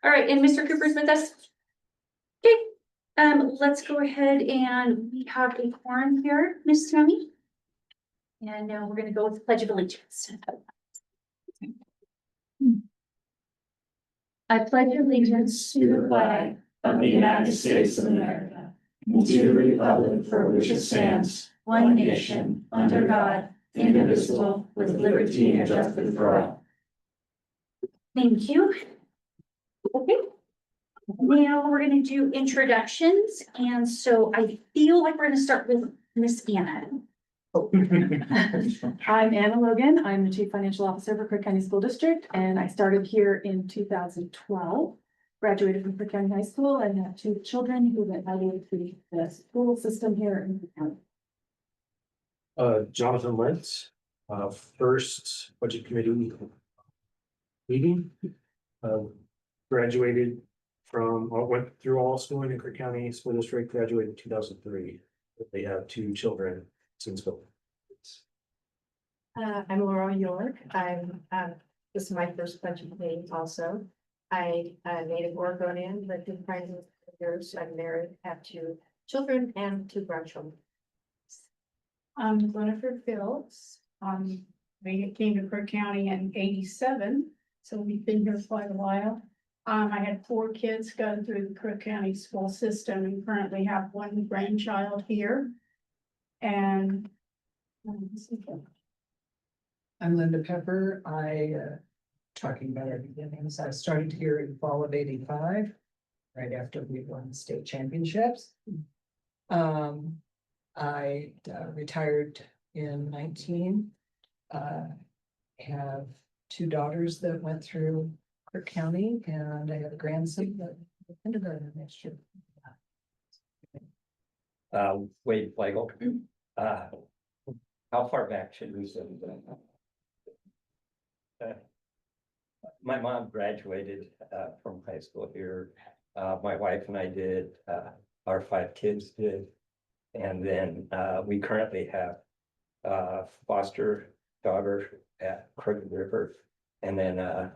All right, and Mr. Cooper's with us. Okay, let's go ahead and we have a quorum here, Ms. Tammy. And now we're gonna go with the Pledge of Allegiance. I pledge allegiance to the flag of the United States of America, and to the republic for which it stands, one nation, under God, indivisible, with liberty and justice for all. Thank you. Okay. Now we're gonna do introductions, and so I feel like we're gonna start with Miss Anna. I'm Anna Logan. I'm the Chief Financial Officer for Crook County School District, and I started here in 2012. Graduated from Crook County High School and have two children who went out into the school system here in the county. Jonathan Lentz, first budget committee meeting. Graduated from, went through all schooling in Crook County School District, graduated in 2003. They have two children since COVID. I'm Laura York. This is my first budget meeting also. I native Oregonian, lived in Pines years. I'm married, have two children and two grandchildren. I'm Jennifer Phillips. We came to Crook County in '87, so we've been here quite a while. I had 4 kids go through the Crook County school system and currently have 1 grandchild here. And I'm Linda Pepper. Talking about our beginnings, I started here in fall of '85, right after we won the state championships. I retired in 19. Have 2 daughters that went through Crook County, and I have a grandson that will kindergarten next year. Wade Flagel. How far back should we say that? My mom graduated from high school here. My wife and I did, our 5 kids did. And then we currently have foster daughter at Crooked River, and then a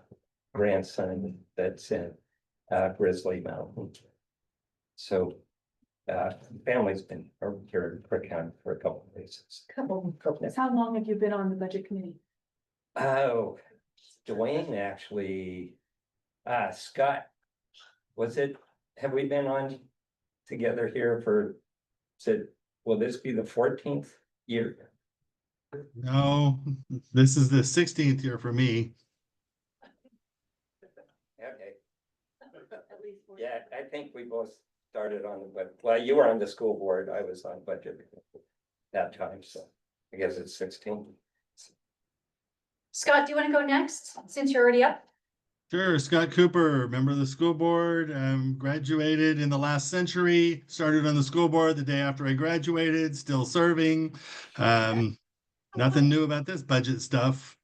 grandson that's in Grizzly Mountain. So family's been here in Crook County for a couple of days. Couple. How long have you been on the budget committee? Oh, Dwayne actually, Scott, have we been on together here for, will this be the 14th year? No, this is the 16th year for me. Okay. Yeah, I think we both started on well, you were on the school board, I was on budget that time, so I guess it's 16. Scott, do you want to go next, since you're already up? Sure, Scott Cooper, member of the school board, graduated in the last century, started on the school board the day after I graduated, still serving. Nothing new about this budget stuff.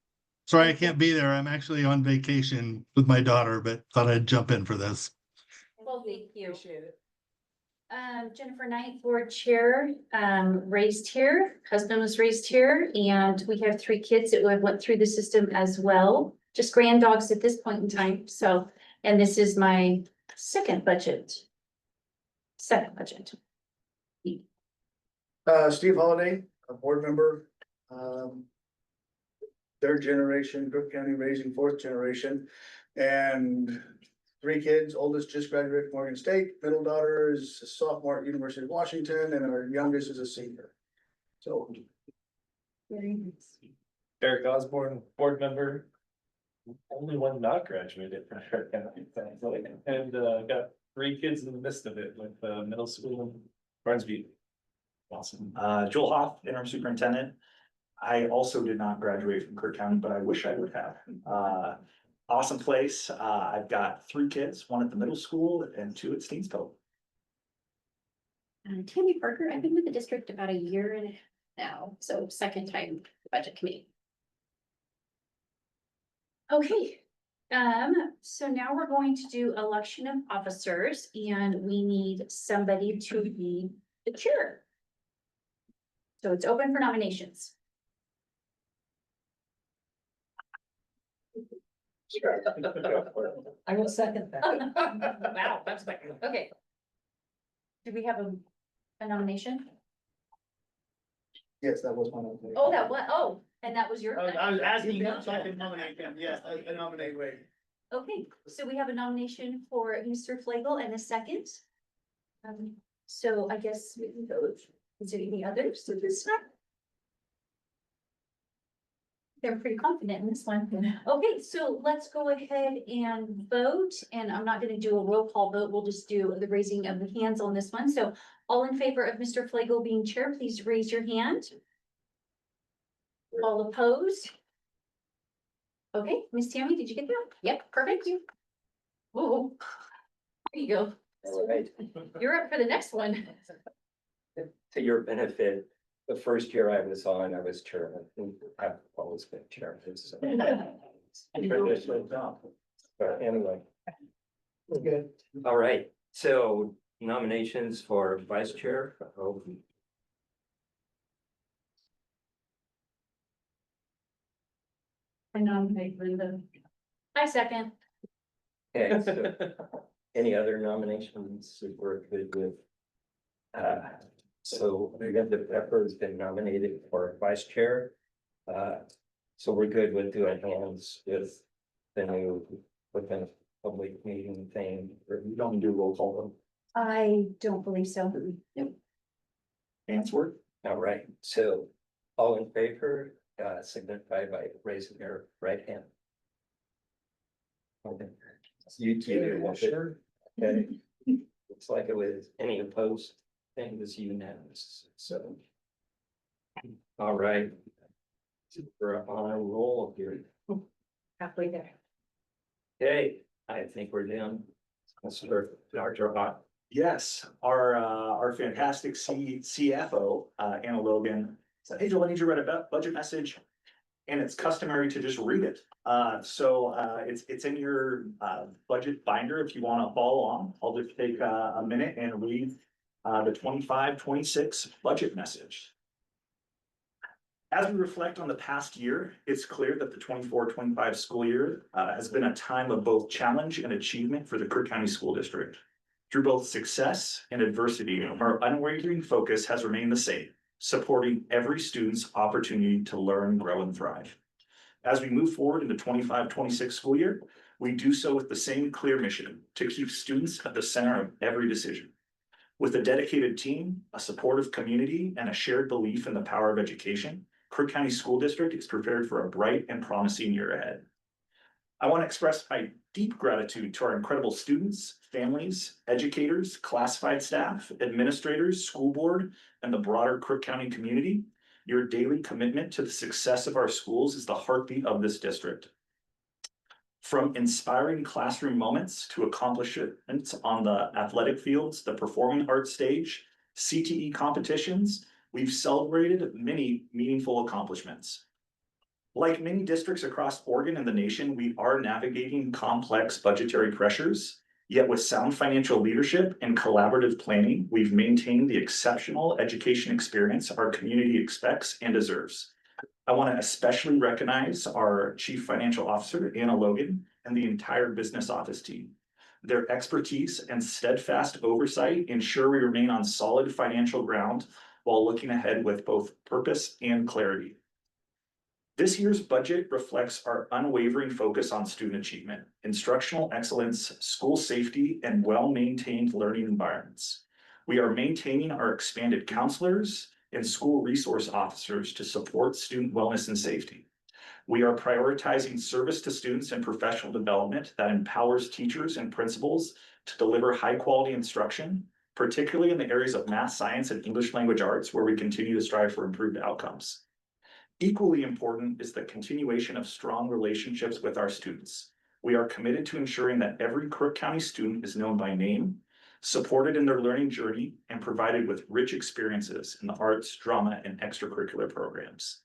Sorry, I can't be there. I'm actually on vacation with my daughter, but thought I'd jump in for this. Well, thank you. Appreciate it. Jennifer Knight, board chair, raised here, husband was raised here, and we have 3 kids that went through the system as well. Just granddogs at this point in time, so, and this is my second budget. Steve Holiday, a board member. 3rd generation, Crook County raising 4th generation, and 3 kids. Oldest just graduated from Oregon State, middle daughter is a sophomore at University of Washington, and our youngest is a senior. So. Eric Osborne, board member. Only one not graduated from Crook County, thankfully, and got 3 kids in the midst of it with middle school in Barnesview. Awesome. Joel Hoff, interim superintendent. I also did not graduate from Crook County, but I wish I would have. Awesome place. I've got 3 kids, 1 at the middle school and 2 at Steensville. Tammy Parker, I've been with the district about a year and a half now, so second time budget committee. Okay, so now we're going to do election of officers, and we need somebody to be the chair. So it's open for nominations. I will second that. Wow, that's quick. Okay. Do we have a nomination? Yes, that was my nomination. Oh, and that was your. I was asking him so I can nominate him. Yes, I nominate Wade. Okay, so we have a nomination for Mr. Flagel and a second. So I guess we can go, is there any others to this one? They're pretty confident in this one. Okay, so let's go ahead and vote, and I'm not gonna do a roll call vote, we'll just do the raising of the hands on this one. So all in favor of Mr. Flagel being chair, please raise your hand. All opposed? Okay, Miss Tammy, did you get that? Yep, perfect. Whoa. There you go. All right. You're up for the next one. To your benefit, the first year I was on, I was chairman. I've always been chairman. So. But anyway. We're good. All right, so nominations for vice chair. Oh, I nominate Linda. I second. okay, so any other nominations that we're good with? So Linda Pepper has been nominated for vice chair. So we're good with doing hands with the new, with the public meeting thing. You don't do roll call them. I don't believe so. Answer. All right, so all in favor, signify by raising your right hand. Okay. You two, Sure. okay. Looks like it was any opposed thing was unanimous, so. All right. We're on a roll here. Halfway there. Okay, I think we're down. Dr. Hot. Yes, our fantastic CFO, Anna Logan said, hey, Joel, I need you to write a budget message. And it's customary to just read it. So it's in your budget binder if you want to follow on. I'll just take a minute and read the 25-26 budget message. As we reflect on the past year, it's clear that the 24-25 school year has been a time of both challenge and achievement for the Crook County School District. Through both success and adversity, our unwavering focus has remained the same: supporting every student's opportunity to learn, grow, and thrive. As we move forward into 25-26 school year, we do so with the same clear mission: to keep students at the center of every decision. With a dedicated team, a supportive community, and a shared belief in the power of education, Crook County School District is prepared for a bright and promising year ahead. I want to express my deep gratitude to our incredible students, families, educators, classified staff, administrators, school board, and the broader Crook County community. Your daily commitment to the success of our schools is the heartbeat of this district. From inspiring classroom moments to accomplishments on the athletic fields, the performing arts stage, CTE competitions, we've celebrated many meaningful accomplishments. Like many districts across Oregon and the nation, we are navigating complex budgetary pressures. Yet with sound financial leadership and collaborative planning, we've maintained the exceptional education experience our community expects and deserves. I want to especially recognize our Chief Financial Officer, Anna Logan, and the entire business office team. Their expertise and steadfast oversight ensure we remain on solid financial ground while looking ahead with both purpose and clarity. This year's budget reflects our unwavering focus on student achievement, instructional excellence, school safety, and well-maintained learning environments. We are maintaining our expanded counselors and school resource officers to support student wellness and safety. We are prioritizing service to students and professional development that empowers teachers and principals to deliver high-quality instruction, particularly in the areas of math, science, and English language arts, where we continue to strive for improved outcomes. Equally important is the continuation of strong relationships with our students. We are committed to ensuring that every Crook County student is known by name, supported in their learning journey, and provided with rich experiences in the arts, drama, and extracurricular programs.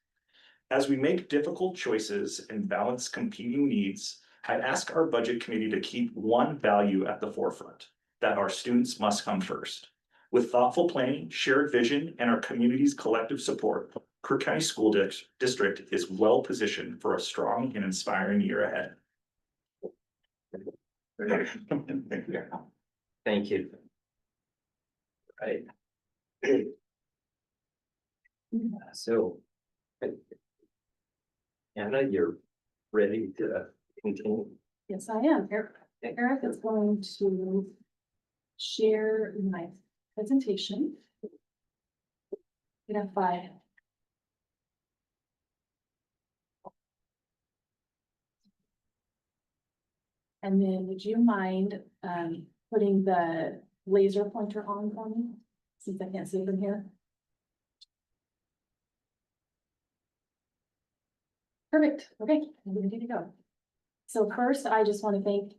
As we make difficult choices and balance competing needs, I ask our budget committee to keep one value at the forefront: that our students must come first. With thoughtful planning, shared vision, and our community's collective support, Crook County School District is well positioned for a strong and inspiring year ahead. Thank you. Right. So. Anna, you're ready to continue. Yes, I am. Eric is going to share my presentation. We have 5. And then would you mind putting the laser pointer on for me? Since I can't see from here. Perfect. Okay, we're ready to go. So first, I just want to thank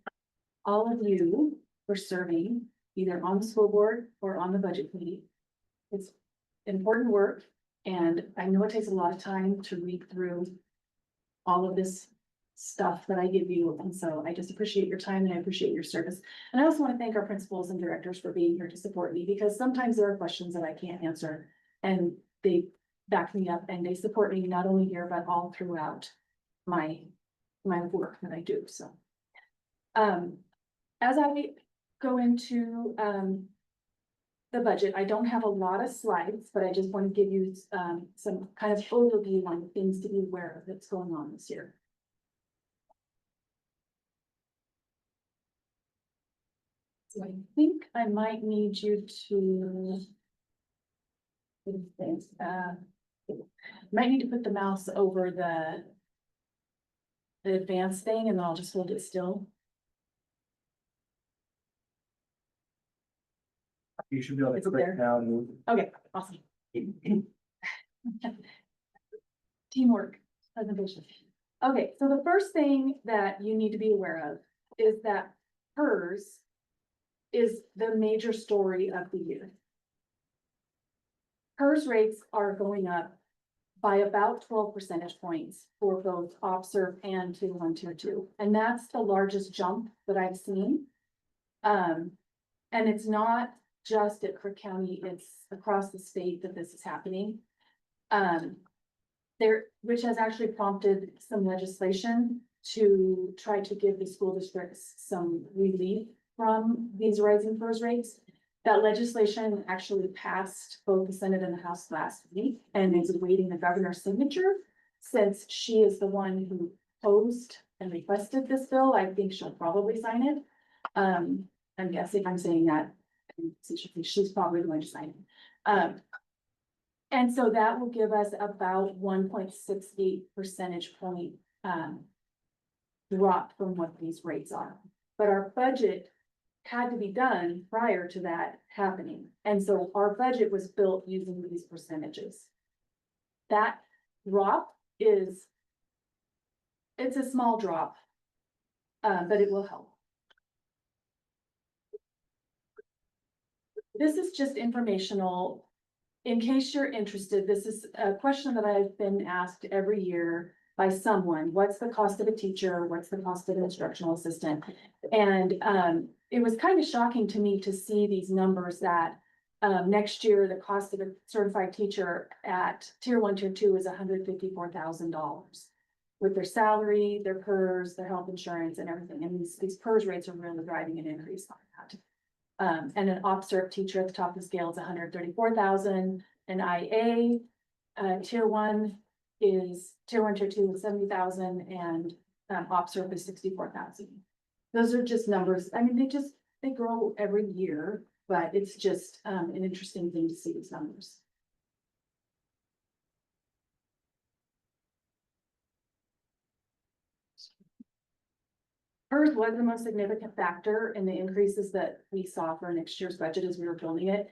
all of you for serving either on the school board or on the budget committee. It's important work, and I know it takes a lot of time to read through all of this stuff that I give you, and so I just appreciate your time and I appreciate your service. And I also want to thank our principals and directors for being here to support me, because sometimes there are questions that I can't answer, and they back me up and they support me not only here, but all throughout my work that I do, so. As I go into, the budget, I don't have a lot of slides, but I just want to give you, some kind of overview on things to be aware of that's going on this year. So I think I might need you to. Might need to put the mouse over the advanced thing, and then I'll just hold it still. You should be able Is to it there? click now and move. Okay, awesome. Teamwork, presentation. Okay, so the first thing that you need to be aware of is that PERS is the major story of the year. PERS rates are going up by about 12 percentage points for both OPSERV and Tier 1, Tier 2. And that's the largest jump that I've seen. And it's not just at Crook County, it's across the state that this is happening. Which has actually prompted some legislation to try to give the school districts some relief from these rising PERS rates. That legislation actually passed both the Senate and the House last week and is awaiting the governor's signature. Since she is the one who posed and requested this bill, I think she'll probably sign it. I'm guessing I'm saying that. She's probably going to sign it. And so that will give us about 1.68 percentage point drop from what these rates are. But our budget had to be done prior to that happening. And so our budget was built using these percentages. That drop it's a small drop, but it will help. This is just informational. In case you're interested, this is a question that I've been asked every year by someone. What's the cost of a teacher? What's the cost of an instructional assistant? And it was kind of shocking to me to see these numbers that next year, the cost of a certified teacher at Tier 1, Tier 2 is $154,000 with their salary, their PERS, their health insurance and everything. And these PERS rates are really driving an increase on that. And an OPSERV teacher at the top of the scale is $134,000. An IA Tier 1, Tier 2 is $70,000, and OPSERV is $64,000. Those are just numbers. I mean, they grow every year, but it's just an interesting thing to see these numbers. PERS was the most significant factor in the increases that we saw for next year's budget as we were building it.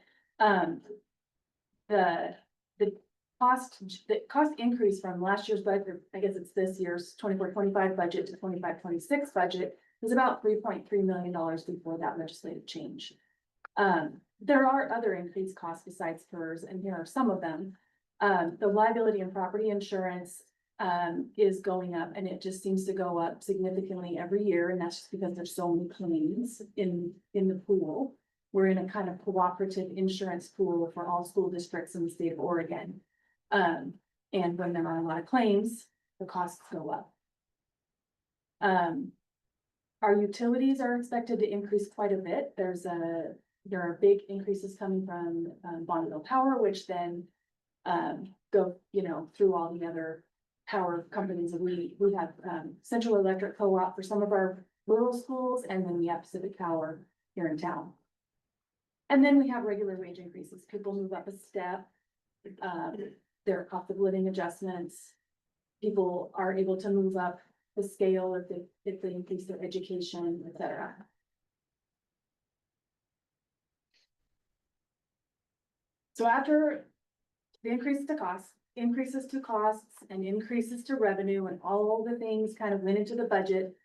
The cost increase from last year's budget, I guess it's this year's 24-25 budget to 25-26 budget, was about $3.3 million before that legislative change. There are other increased costs besides PERS, and here are some of them. The liability and property insurance is going up, and it just seems to go up significantly every year, and that's just because there's so many claims in the pool. We're in a kind of cooperative insurance pool for all school districts in the state of Oregon. And when there are a lot of claims, the costs go up. Our utilities are expected to increase quite a bit. There are big increases coming from Bonneville Power, which then go, through all the other power companies. We have Central Electric Co-op for some of our rural schools, and then we have Pacific Power here in town. And then we have regular wage increases. People move up a step. There are cost of living adjustments. People are able to move up the scale if they increase their education, et cetera. So after the increases to costs and increases to revenue and all the things kind of went into the budget,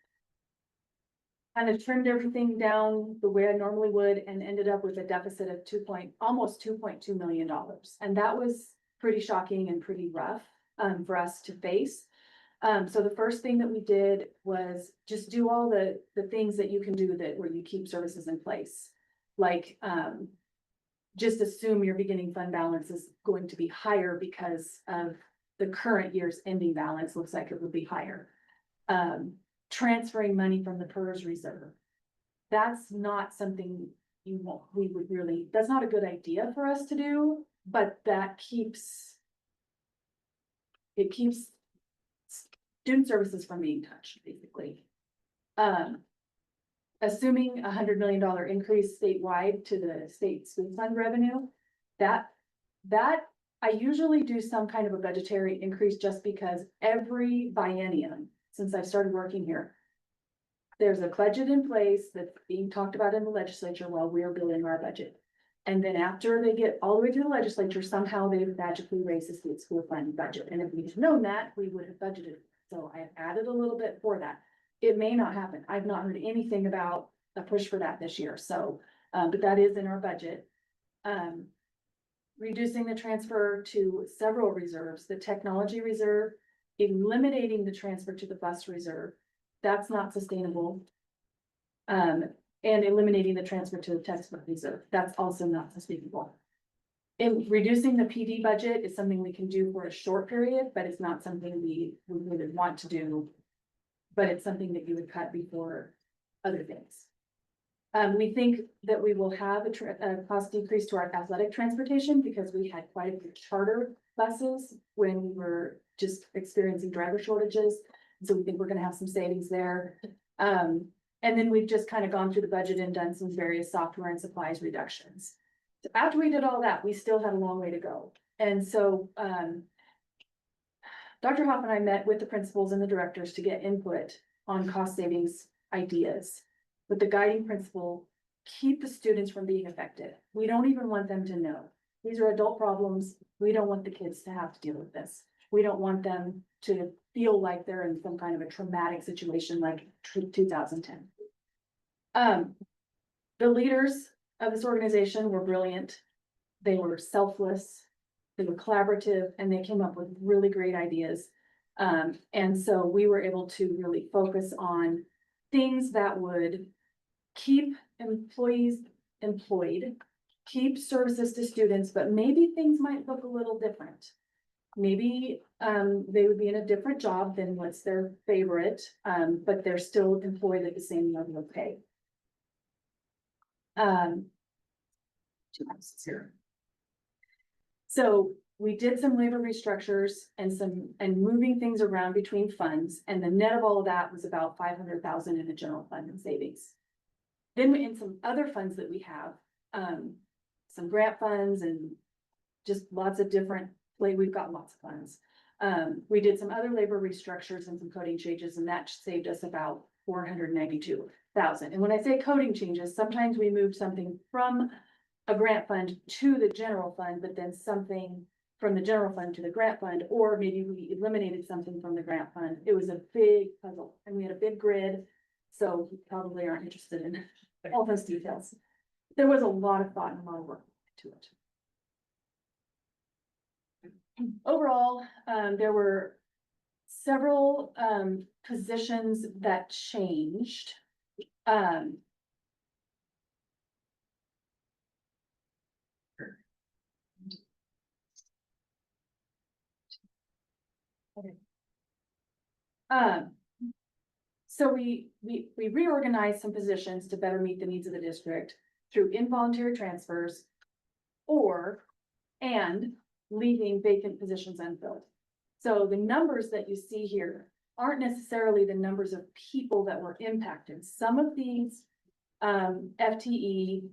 kind of trimmed everything down the way I normally would and ended up with a deficit of almost $2.2 million. And that was pretty shocking and pretty rough for us to face. So the first thing that we did was just do all the things that you can do where you keep services in place. Like, just assume your beginning fund balance is going to be higher because of the current year's ending balance looks like it would be higher. Transferring money from the PERS reserve. That's not something that's not a good idea for us to do, but it keeps student services from being touched, basically. Assuming $100 million increase statewide to the state school fund revenue, that I usually do some kind of a budgetary increase just because every biennium since I've started working here, there's a budget in place that's being talked about in the legislature while we're building our budget. And then after they get all the way through the legislature, somehow they magically raise the state school fund budget. And if we'd known that, we would have budgeted. So I added a little bit for that. It may not happen. I've not heard anything about a push for that this year. So, but that is in our budget. Reducing the transfer to several reserves, the technology reserve, eliminating the transfer to the bus reserve. That's not sustainable. And eliminating the transfer to the textbook reserve. That's also not sustainable. And reducing the PD budget is something we can do for a short period, but it's not something we would want to do. But it's something that you would cut before other things. We think that we will have a cost decrease to our athletic transportation because we had quite a few charter buses when we were just experiencing driver shortages. So we think we're gonna have some savings there. And then we've just kind of gone through the budget and done some various software and supplies reductions. So after we did all that, we still had a long way to go. And so Dr. Hoff and I met with the principals and the directors to get input on cost savings ideas. With the guiding principle, keep the students from being affected. We don't even want them to know. These are adult problems. We don't want the kids to have to deal with this. We don't want them to feel like they're in some kind of a traumatic situation like 2010. The leaders of this organization were brilliant. They were selfless, they were collaborative, and they came up with really great ideas. And so we were able to really focus on things that would keep employees employed, keep services to students, but maybe things might look a little different. Maybe they would be in a different job than what's their favorite, but they're still employed at the same level of pay. Two houses here. So we did some labor restructures and moving things around between funds, and the net of all of that was about 500,000 in the general fund and savings. Then in some other funds that we have, some grant funds and just lots of different, we've got lots of funds. We did some other labor restructures and some coding changes, and that saved us about 492,000. And when I say coding changes, sometimes we moved something from a grant fund to the general fund, but then something from the general fund to the grant fund, or maybe we eliminated something from the grant fund. It was a big puzzle and we had a big grid. So you probably aren't interested in all those details. There was a lot of thought and a lot of work to it. Overall, there were several positions that changed. So we reorganized some positions to better meet the needs of the district through involuntary transfers and leaving vacant positions unfilled. So the numbers that you see here aren't necessarily the numbers of people that were impacted. Some of these FTE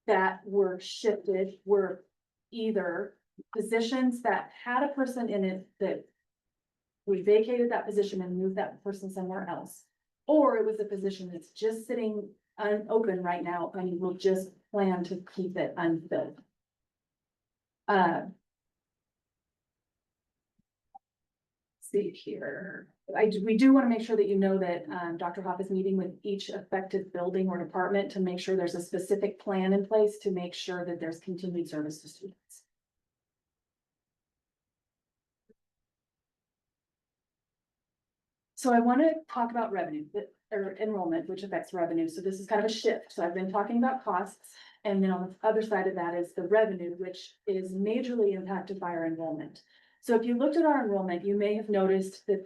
that were shifted were either positions that had a person in it that we vacated that position and moved that person somewhere else. Or it was a position that's just sitting unopened right now and we'll just plan to keep it unfilled. See here, we do want to make sure that you know that Dr. Hoff is meeting with each affected building or department to make sure there's a specific plan in place to make sure that there's continued service to students. So I want to talk about revenue or enrollment, which affects revenue. So this is kind of a shift. So I've been talking about costs. And then on the other side of that is the revenue, which is majorly impacted by our enrollment. So if you looked at our enrollment, you may have noticed that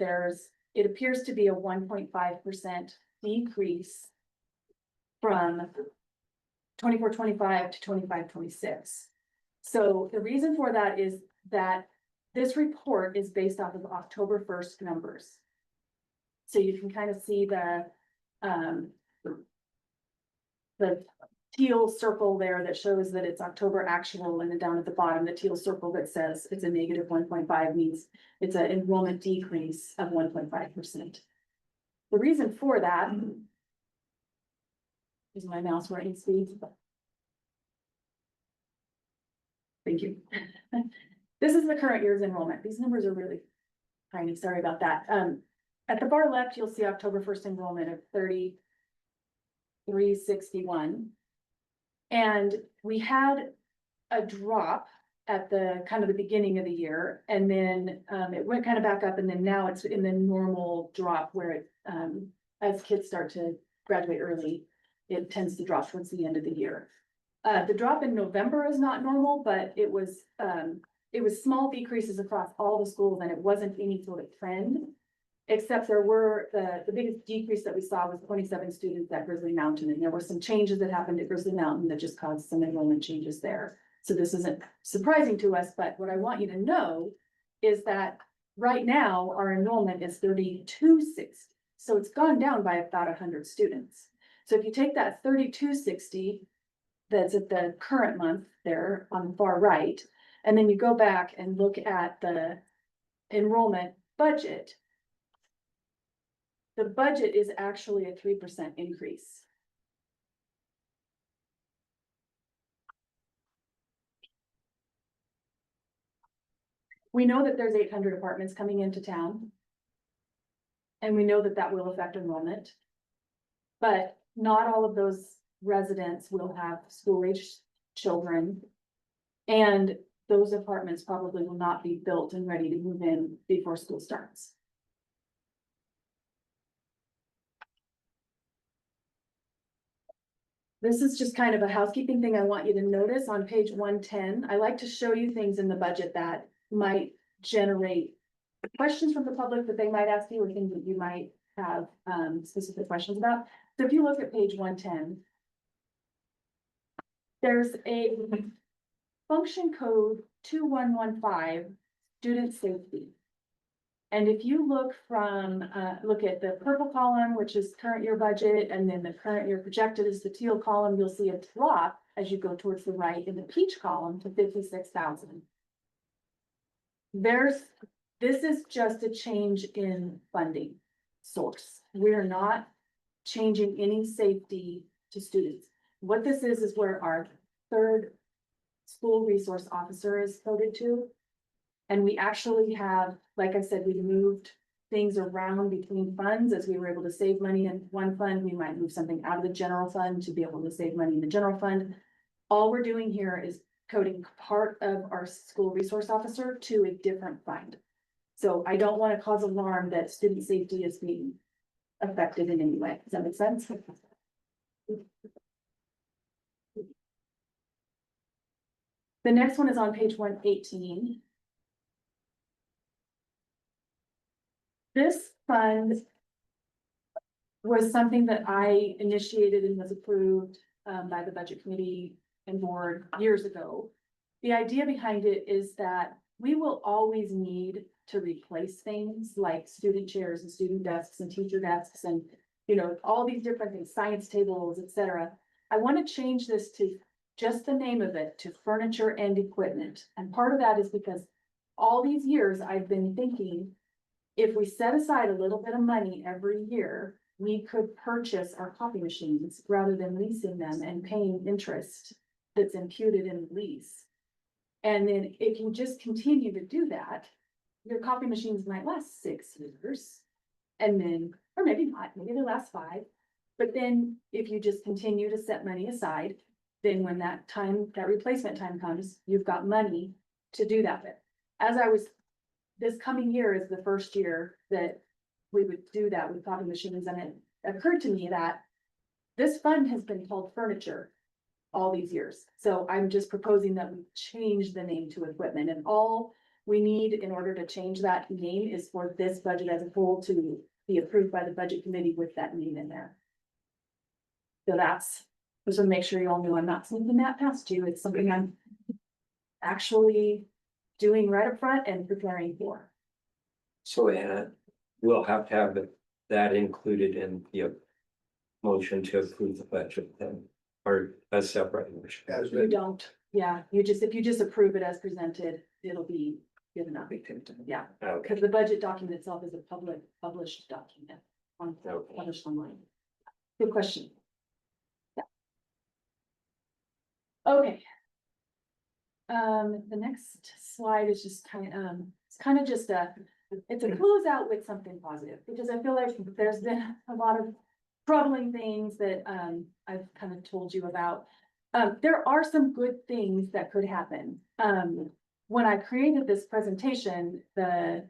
it appears to be a 1.5% decrease from 24-25 to 25-26. So the reason for that is that this report is based off of October 1st numbers. So you can kind of see the teal circle there that shows that it's October actual, and then down at the bottom, the teal circle that says it's a negative 1.5 means it's an enrollment decrease of 1.5%. The reason for that is my mouse where it needs to be. Thank you. This is the current year's enrollment. These numbers are really tiny. Sorry about that. At the far left, you'll see October 1st enrollment of 3,361. And we had a drop at the kind of the beginning of the year, and then it went kind of back up, and then now it's in the normal drop where it, as kids start to graduate early, it tends to drop towards the end of the year. The drop in November is not normal, but it was small decreases across all the schools, and it wasn't any sort of trend. Except there were, the biggest decrease that we saw was 27 students at Grizzly Mountain, and there were some changes that happened at Grizzly Mountain that just caused some enrollment changes there. So this isn't surprising to us, but what I want you to know is that right now our enrollment is 3,260. So it's gone down by about 100 students. So if you take that 3,260 that's at the current month there on the far right, and then you go back and look at the enrollment budget, the budget is actually a 3% increase. We know that there's 800 apartments coming into town. And we know that that will affect enrollment. But not all of those residents will have school-age children. And those apartments probably will not be built and ready to move in before school starts. This is just kind of a housekeeping thing I want you to notice on page 110. I like to show you things in the budget that might generate questions from the public that they might ask you, or things that you might have specific questions about. So if you look at page 110, there's a function code 2115, student safety. And if you look at the purple column, which is current year budget, and then the current year projected is the teal column, you'll see a drop as you go towards the right in the peach column to 56,000. This is just a change in funding source. We're not changing any safety to students. What this is where our third school resource officer is coded to. And we actually have, like I said, we moved things around between funds as we were able to save money in one fund. We might move something out of the general fund to be able to save money in the general fund. All we're doing here is coding part of our school resource officer to a different fund. So I don't want to cause alarm that student safety is being affected in any way. Does that make sense? The next one is on page 118. This fund was something that I initiated and was approved by the budget committee and board years ago. The idea behind it is that we will always need to replace things like student chairs and student desks and teacher desks and, you know, all these different things, science tables, et cetera. I want to change this to just the name of it, to furniture and equipment. And part of that is because all these years I've been thinking, if we set aside a little bit of money every year, we could purchase our copy machines rather than leasing them and paying interest that's imputed in the lease. And then if you just continue to do that, your copy machines might last 6 years. And then, or maybe not, maybe they last 5. But then if you just continue to set money aside, then when that time, that replacement time comes, you've got money to do that with. As I was, this coming year is the first year that we would do that with copy machines, and it occurred to me that this fund has been called furniture all these years. So I'm just proposing that we change the name to equipment, and all we need in order to change that name is for this budget as a whole to be approved by the budget committee with that name in there. So that's, just to make sure you all know I'm not sneaking that past you. It's something I'm actually doing right up front and preparing for. So Anna, we'll have to have that included in the motion to approve the budget then, or a separate motion. As You written. don't, yeah, you just, if you just approve it as presented, it'll be good enough. Yeah, Okay, because the budget document itself is a published document on, Okay. published online. Good question. Yeah. Okay. The next slide is just it's kind of just it's a closeout with something positive, because I feel like there's been a lot of troubling things that, I've kind of told you about. There are some good things that could happen. When I created this presentation, the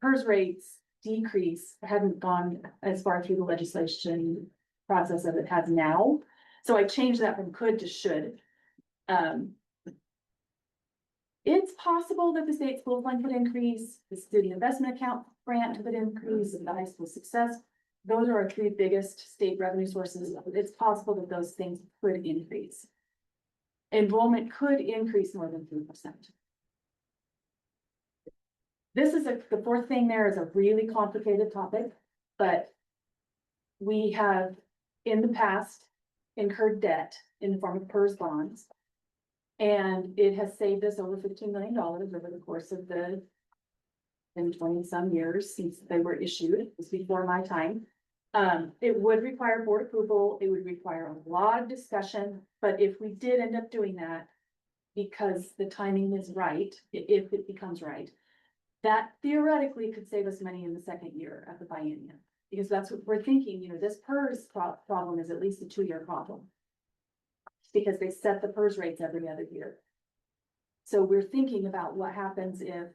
PERS rates decrease hadn't gone as far through the legislation process as it has now. So I changed that from could to should. It's possible that the state school fund could increase, the student investment account grant could increase, and the high school success. Those are our 3 biggest state revenue sources. It's possible that those things could increase. Enrollment could increase more than 3%. This is the 4th thing there is a really complicated topic, but we have in the past incurred debt in the form of PERS bonds. And it has saved us over $15 million over the course of the 20 some years since they were issued. It was before my time. It would require board approval. It would require a lot of discussion, but if we did end up doing that, because the timing is right, if it becomes right, that theoretically could save us money in the 2nd year of the biennium. Because that's what we're thinking, you know, this PERS problem is at least a 2-year problem. Because they set the PERS rates every other year. So we're thinking about what happens if,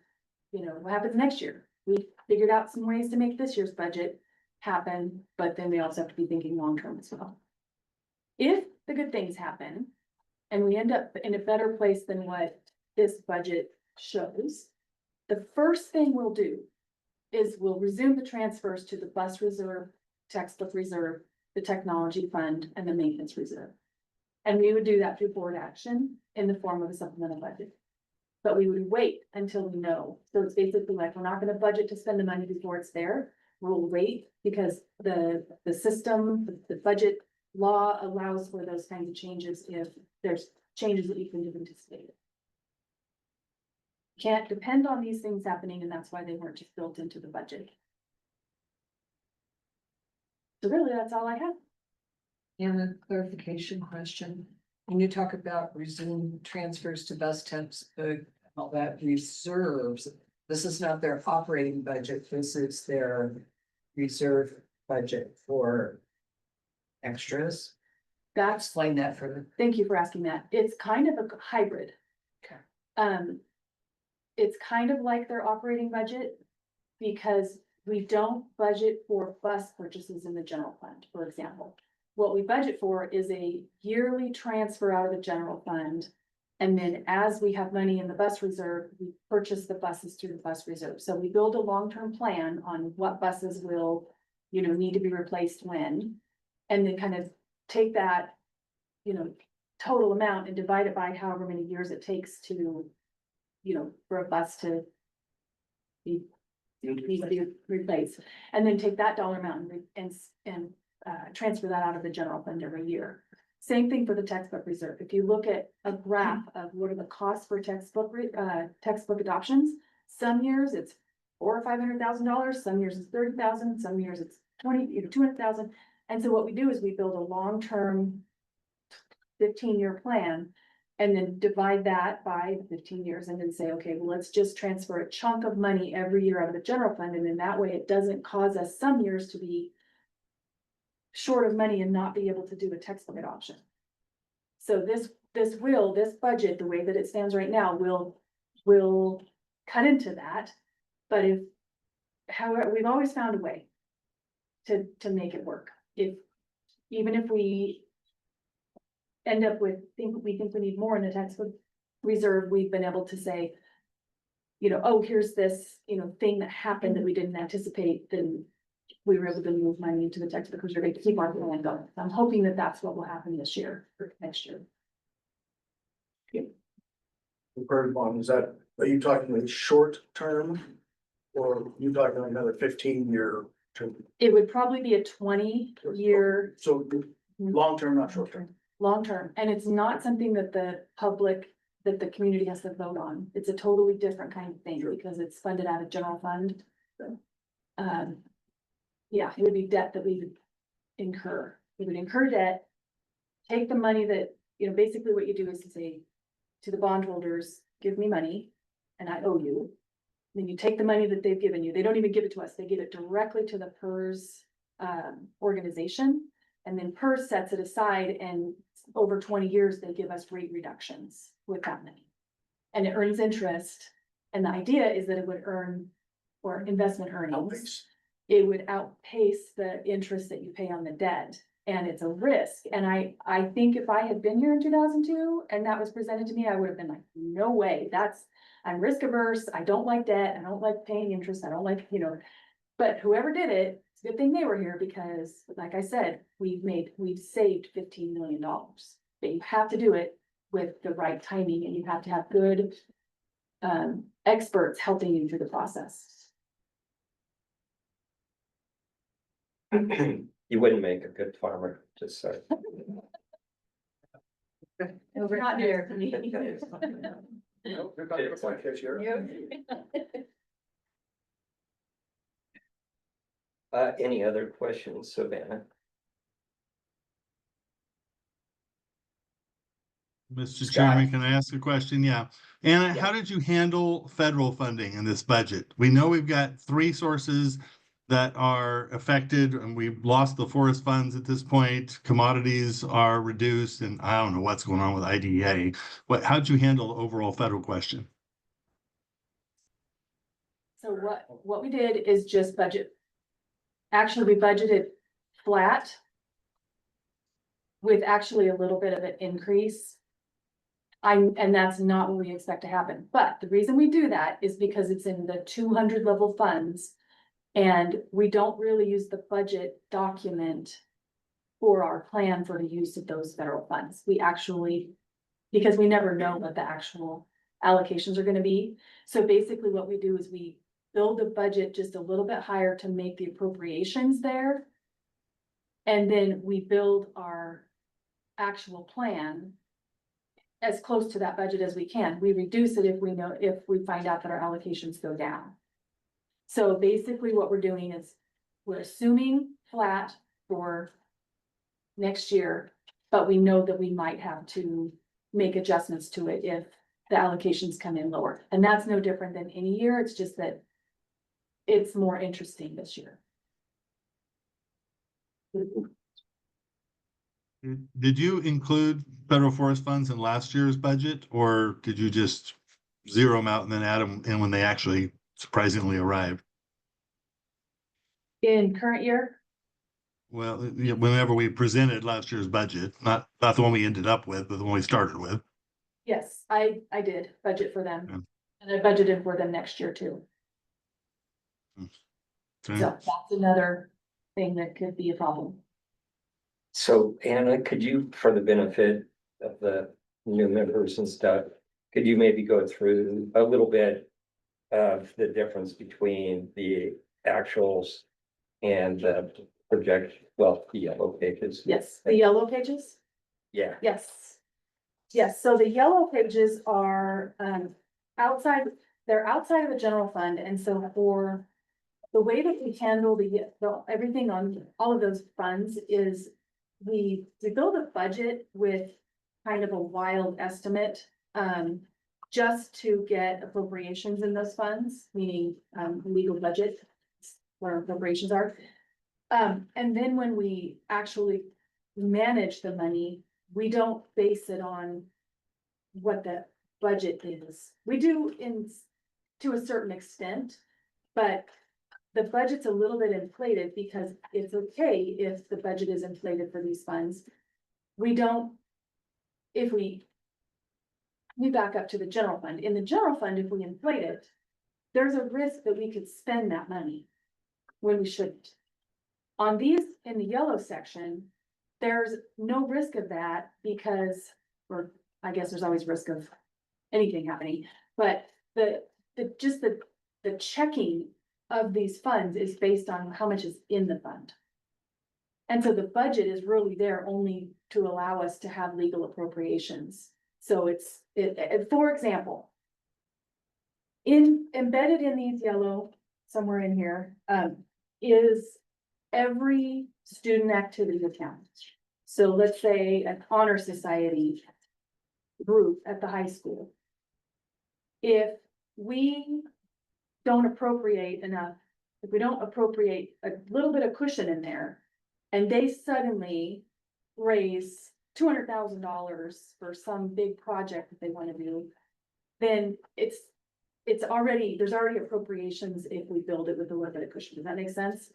you know, what happens next year. We figured out some ways to make this year's budget happen, but then we also have to be thinking long-term as well. If the good things happen and we end up in a better place than what this budget shows, the first thing we'll do is we'll resume the transfers to the bus reserve, textbook reserve, the technology fund, and the maintenance reserve. And we would do that through board action in the form of a supplemental budget. But we would wait until we know. So it's basically like, we're not gonna budget to spend the money before it's there. We'll wait because the system, the budget law allows for those kinds of changes if there's changes that you can anticipate. Can't depend on these things happening, and that's why they weren't just built into the budget. So really, that's all I have. And a clarification question. When you talk about resume transfers to bus temps, all that reserves, this is not their operating budget, this is their reserve budget for extras. That's, Explain that further. thank you for asking that. It's kind of a hybrid. Okay. It's kind of like their operating budget because we don't budget for bus purchases in the general fund, for example. What we budget for is a yearly transfer out of the general fund. And then as we have money in the bus reserve, we purchase the buses through the bus reserve. So we build a long-term plan on what buses will need to be replaced when. And then kind of take that, total amount and divide it by however many years it takes to, for a bus to be, need to be replaced. And then take that dollar amount and transfer that out of the general fund every year. Same thing for the textbook reserve. If you look at a graph of what are the costs for textbook adoptions, some years it's $400,000 or $500,000, some years it's 30,000, some years it's 200,000. And so what we do is we build a long-term 15-year plan and then divide that by 15 years and then say, okay, well, let's just transfer a chunk of money every year out of the general fund. And then that way it doesn't cause us some years to be short of money and not be able to do a textbook adoption. So this budget, the way that it stands right now, will cut into that. But however, we've always found a way to make it work. Even if we end up with, we think we need more in the textbook reserve, we've been able to say, oh, here's this, thing that happened that we didn't anticipate, then we were able to move money into the textbook reserve to keep our plan going. I'm hoping that that's what will happen this year or next year. The bird bond, are you talking a short term? Or are you talking another 15-year term? It would probably be a 20-year. So long term, not short term. Long term, and it's not something that the community has to vote on. It's a totally different kind of thing because it's funded out of general fund. Yeah, it would be debt that we would incur. We would incur debt, take the money that, basically what you do is to say to the bondholders, give me money and I owe you. Then you take the money that they've given you. They don't even give it to us. They give it directly to the PERS organization. And then PERS sets it aside and over 20 years, they give us rate reductions with that money. And it earns interest. And the idea is that it would earn, or investment earnings. Outpace. It would outpace the interest that you pay on the debt. And it's a risk. And I think if I had been here in 2002 and that was presented to me, I would have been like, no way, I'm risk averse. I don't like debt. I don't like paying interest. I don't like, but whoever did it, it's a good thing they were here because like I said, we've saved $15 million. But you have to do it with the right timing and you have to have good experts helping you through the process. You wouldn't make a good farmer, just so. We're not there for me. No, you're talking about like this year. Any other questions, Savannah? Mr. Scott. Chairman, can I ask a question? Yeah. Anna, Yeah. how did you handle federal funding in this budget? We know we've got 3 sources that are affected and we've lost the forest funds at this point. Commodities are reduced and I don't know what's going on with IDEA. How'd you handle the overall federal question? So what we did is just budget. Actually, we budgeted flat with actually a little bit of an increase. And that's not what we expect to happen. But the reason we do that is because it's in the 200 level funds. And we don't really use the budget document for our plan for the use of those federal funds. We actually, because we never know what the actual allocations are gonna be. So basically what we do is we build the budget just a little bit higher to make the appropriations there. And then we build our actual plan as close to that budget as we can. We reduce it if we find out that our allocations go down. So basically what we're doing is we're assuming flat for next year, but we know that we might have to make adjustments to it if the allocations come in lower. And that's no different than any year. It's just that it's more interesting this year. Did you include federal forest funds in last year's budget or did you just zero them out and then add them in when they actually surprisingly arrived? In current year? Well, whenever we presented last year's budget, not the one we ended up with, but the one we started with. Yes, I did budget for them. Yeah. And I budgeted for them next year too. Okay. So that's another thing that could be a problem. So Anna, could you, for the benefit of the new members and stuff, could you maybe go through a little bit of the difference between the actuals and the project, well, the yellow pages? Yes, the yellow pages? Yeah, Yes. Yes, so the yellow pages are outside, they're outside of the general fund, and so for the way that we handle everything on all of those funds is we build a budget with kind of a wild estimate, just to get appropriations in those funds, meaning legal budget, where appropriations are. And then when we actually manage the money, we don't base it on what the budget is. We do to a certain extent, but the budget's a little bit inflated because it's okay if the budget is inflated for these funds. We don't, if we back up to the general fund. In the general fund, if we inflate it, there's a risk that we could spend that money when we shouldn't. On these, in the yellow section, there's no risk of that because, or I guess there's always risk of anything happening, but the checking of these funds is based on how much is in the fund. And so the budget is really there only to allow us to have legal appropriations. So for example, embedded in these yellow, somewhere in here, is every student activity account. So let's say an honor society group at the high school. If we don't appropriate enough, if we don't appropriate a little bit of cushion in there, and they suddenly raise $200,000 for some big project that they want to do, then there's already appropriations if we build it with a little bit of cushion. Does that make sense?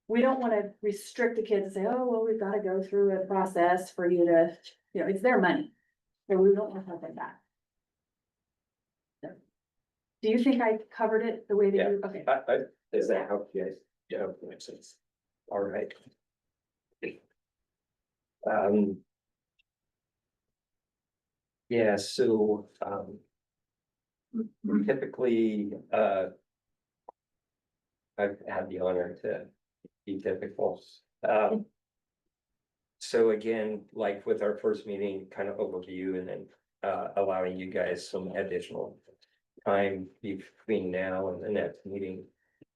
We don't want to restrict the kids and say, oh, well, we've got to go through a process for you to, it's their money. So we don't want to have that back. Do you think I covered it the way that you, okay? does that help you guys? Yeah, that makes sense. All right. Yeah, so, typically, I've had the honor to be typical. So again, like with our first meeting, kind of overview and then, allowing you guys some additional time between now and the next meeting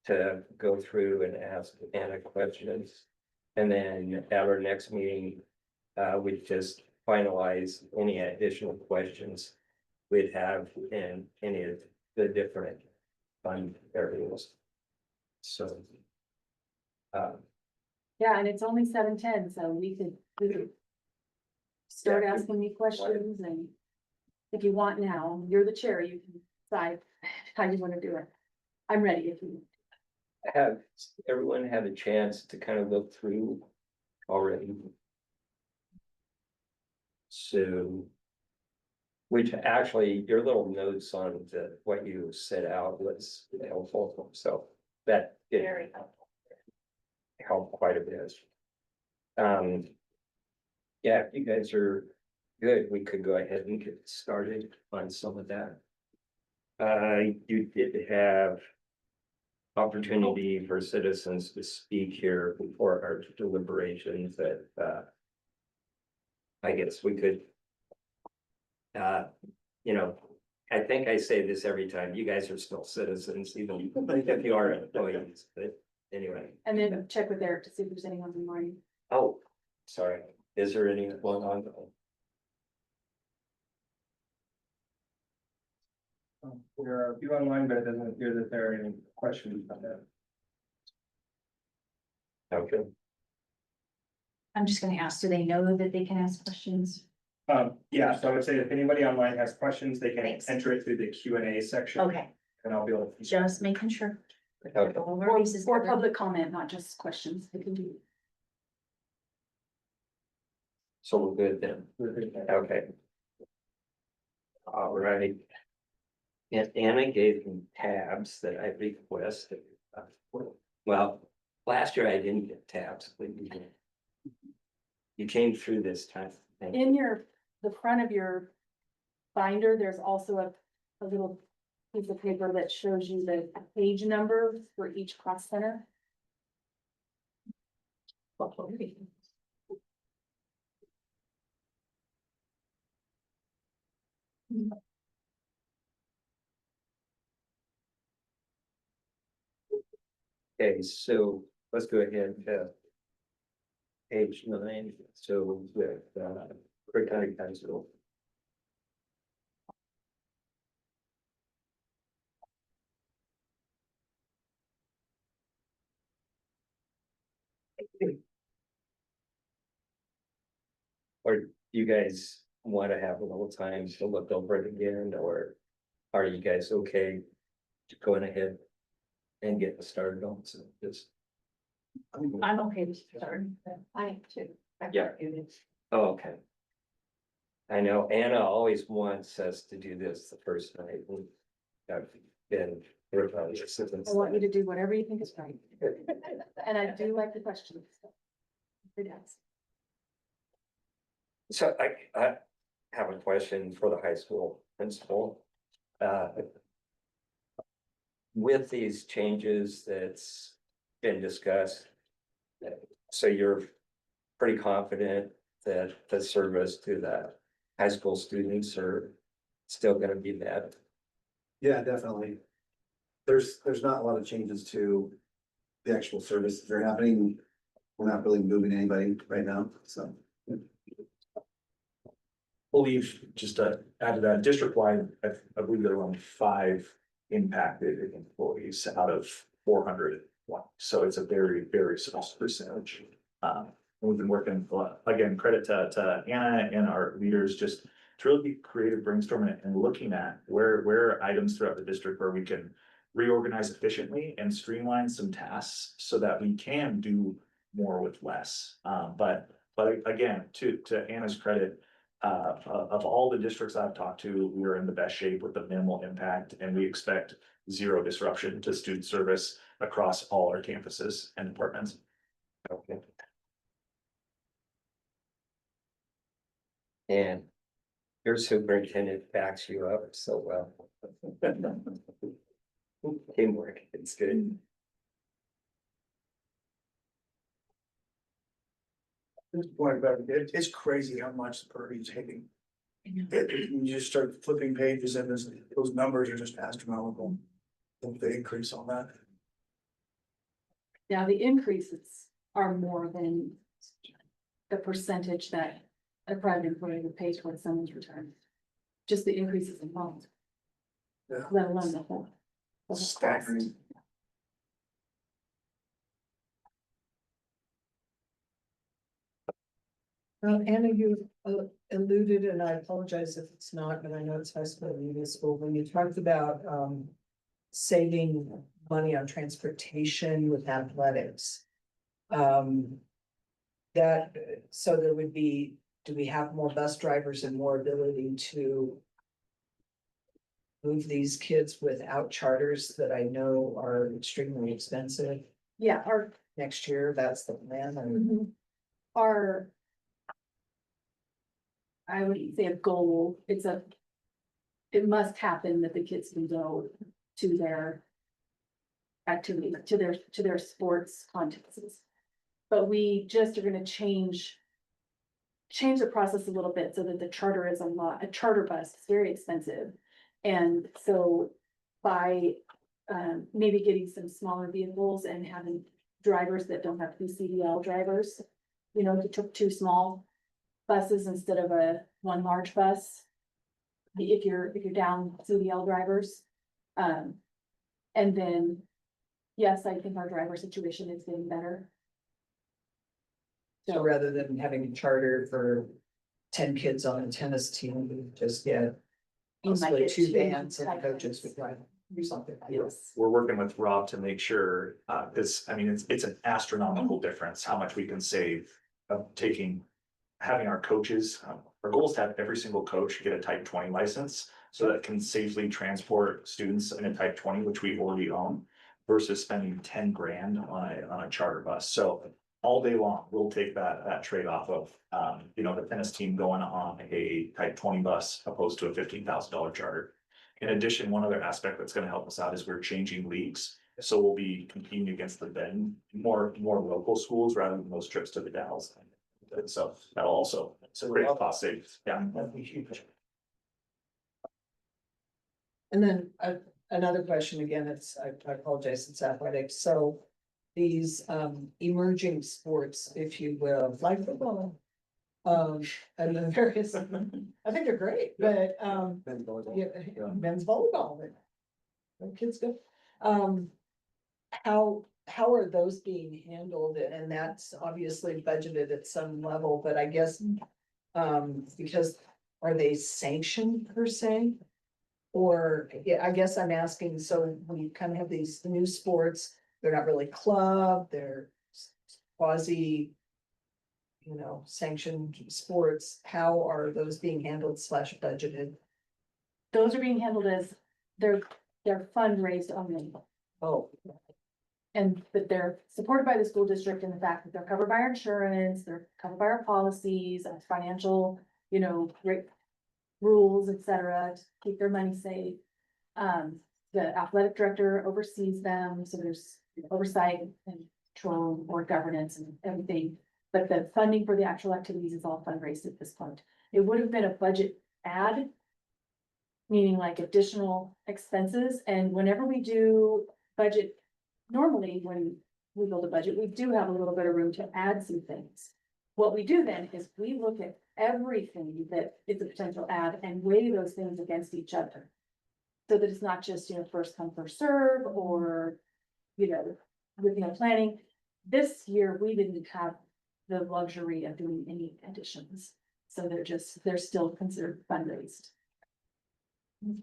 to go through and ask Anna questions. And then at our next meeting, we just finalize any additional questions we'd have in any of the different fund areas. So. Yeah, and it's only 7:10, so we could start asking me questions, and if you want now, you're the chair, you can decide how you want to do it. I'm ready if you. Have everyone had a chance to kind of look through already? So. Which actually, your little notes on what you set out was helpful, so that did Very helpful. help quite a bit. Yeah, if you guys are good, we could go ahead and get started on some of that. You did have opportunity for citizens to speak here before our deliberations that, I guess we could, I think I say this every time, you guys are still citizens, even if you are employees, but anyway. And then check with Eric to see if there's anyone in line. Oh, sorry, is there anyone on? There are a few online, but it doesn't appear that there are any questions on that. Okay, I'm just gonna ask, do they know that they can ask questions? Yeah, so I would say if anybody online has questions, they can Thanks. enter it through the Q&A section. Okay, And I'll be able to. just making sure. okay, All our bases Or covered. public comment, not just questions, they can do. so we're good then, okay. All right. And Anna gave me tabs that I requested. Well, Last year I didn't get tabs, but you came through this time. Thank you. In the front of your binder, there's also a little piece of paper that shows you the page number for each cost center. Okay, so let's go ahead to page 9, so with Crook County Council. Or do you guys want to have a little time to look over it again, or are you guys okay going ahead and getting started on some of this? I'm okay to start. I am too. Yeah. Oh, okay. I know Anna always wants us to do this the first night. I've been rebellious since I want you then. to do whatever you think is right. And I do like the questions. Yes. So I have a question for the high school principal. With these changes that's been discussed, so you're pretty confident that the service to the high school students are still gonna be met? Yeah, definitely. There's not a lot of changes to the actual services that are happening. We're not really moving anybody right now, so. Believe, just to add to that, district-wide, I believe there are only 5 impacted employees out of 401. So it's a very, very small percentage. We've been working, again, credit to Anna and our leaders, just to really be creative brainstorming and looking at where are items throughout the district where we can reorganize efficiently and streamline some tasks so that we can do more with less. But again, to Anna's credit, of all the districts I've talked to, we are in the best shape with the minimal impact, and we expect 0 disruption to student service across all our campuses and departments. Okay. And your superintendent backs you up so well. Teamwork, it's good. This point about it, it's crazy how much the purvey's hitting. You just start flipping pages and those numbers are just astronomical. The increase on that. Now, the increases are more than the percentage that a private employee would pay towards someone's return. Just the increases in loans. Yeah. Let alone the whole. cost. Staggering. Anna, you alluded, and I apologize if it's not, but I know it's high school and municipal, when you talked about saving money on transportation with athletics. That, so there would be, do we have more bus drivers and more ability to move these kids without charters that I know are extremely expensive Yeah, next year? That's the plan. And our. I would say a goal, it must happen that the kids can go to their activity, to their sports contests. But we just are gonna change the process a little bit so that the charter is a charter bus is very expensive. And so by maybe getting some smaller vehicles and having drivers that don't have to be CDL drivers, you know, to took 2 small buses instead of one large bus. If you're down CDL drivers. And then, yes, I think our driver situation is getting better. so rather than having a charter for 10 kids on a tennis team, we just get You might possibly get 2 2 vans and type coaches vans. with drive or something. Yes. We're working with Rob to make sure, I mean, it's an astronomical difference, how much we can save of having our coaches. Our goal is to have every single coach get a type 20 license so that can safely transport students in a type 20, which we already own. versus spending 10 grand on a charter bus. So all day long, we'll take that trade-off of, the tennis team going on a type 20 bus opposed to a $15,000 charter. In addition, one other aspect that's gonna help us out is we're changing leagues. So we'll be competing against the Bend, more local schools rather than those trips to the Dalles. And so that'll also, it's a great cost savings, yeah. And then another question, again, I apologize, it's athletics, so these emerging sports, if you will, like football. And the various, I think they're great, but Men's volleyball. yeah, men's volleyball, the kids go. How are those being handled? And that's obviously budgeted at some level, but I guess because are they sanctioned per se? Or, yeah, I guess I'm asking, so we kind of have these new sports, they're not really club, they're quasi. Sanctioned sports, how are those being handled / budgeted? Those are being handled as they're fundraised only. Oh, And that they're supported by the school district in the fact that they're covered by our insurance, they're covered by our policies, and financial, great rules, et cetera, to keep their money safe. The athletic director oversees them, so there's oversight and control or governance and everything. But the funding for the actual activities is all fundraised at this point. It would have been a budget add, meaning like additional expenses, and whenever we do budget, normally when we build a budget, we do have a little bit of room to add some things. What we do then is we look at everything that is a potential add and weigh those things against each other. So that it's not just, first come, first serve, or, with, planning. This year, we didn't have the luxury of doing any additions. So they're still considered fundraised.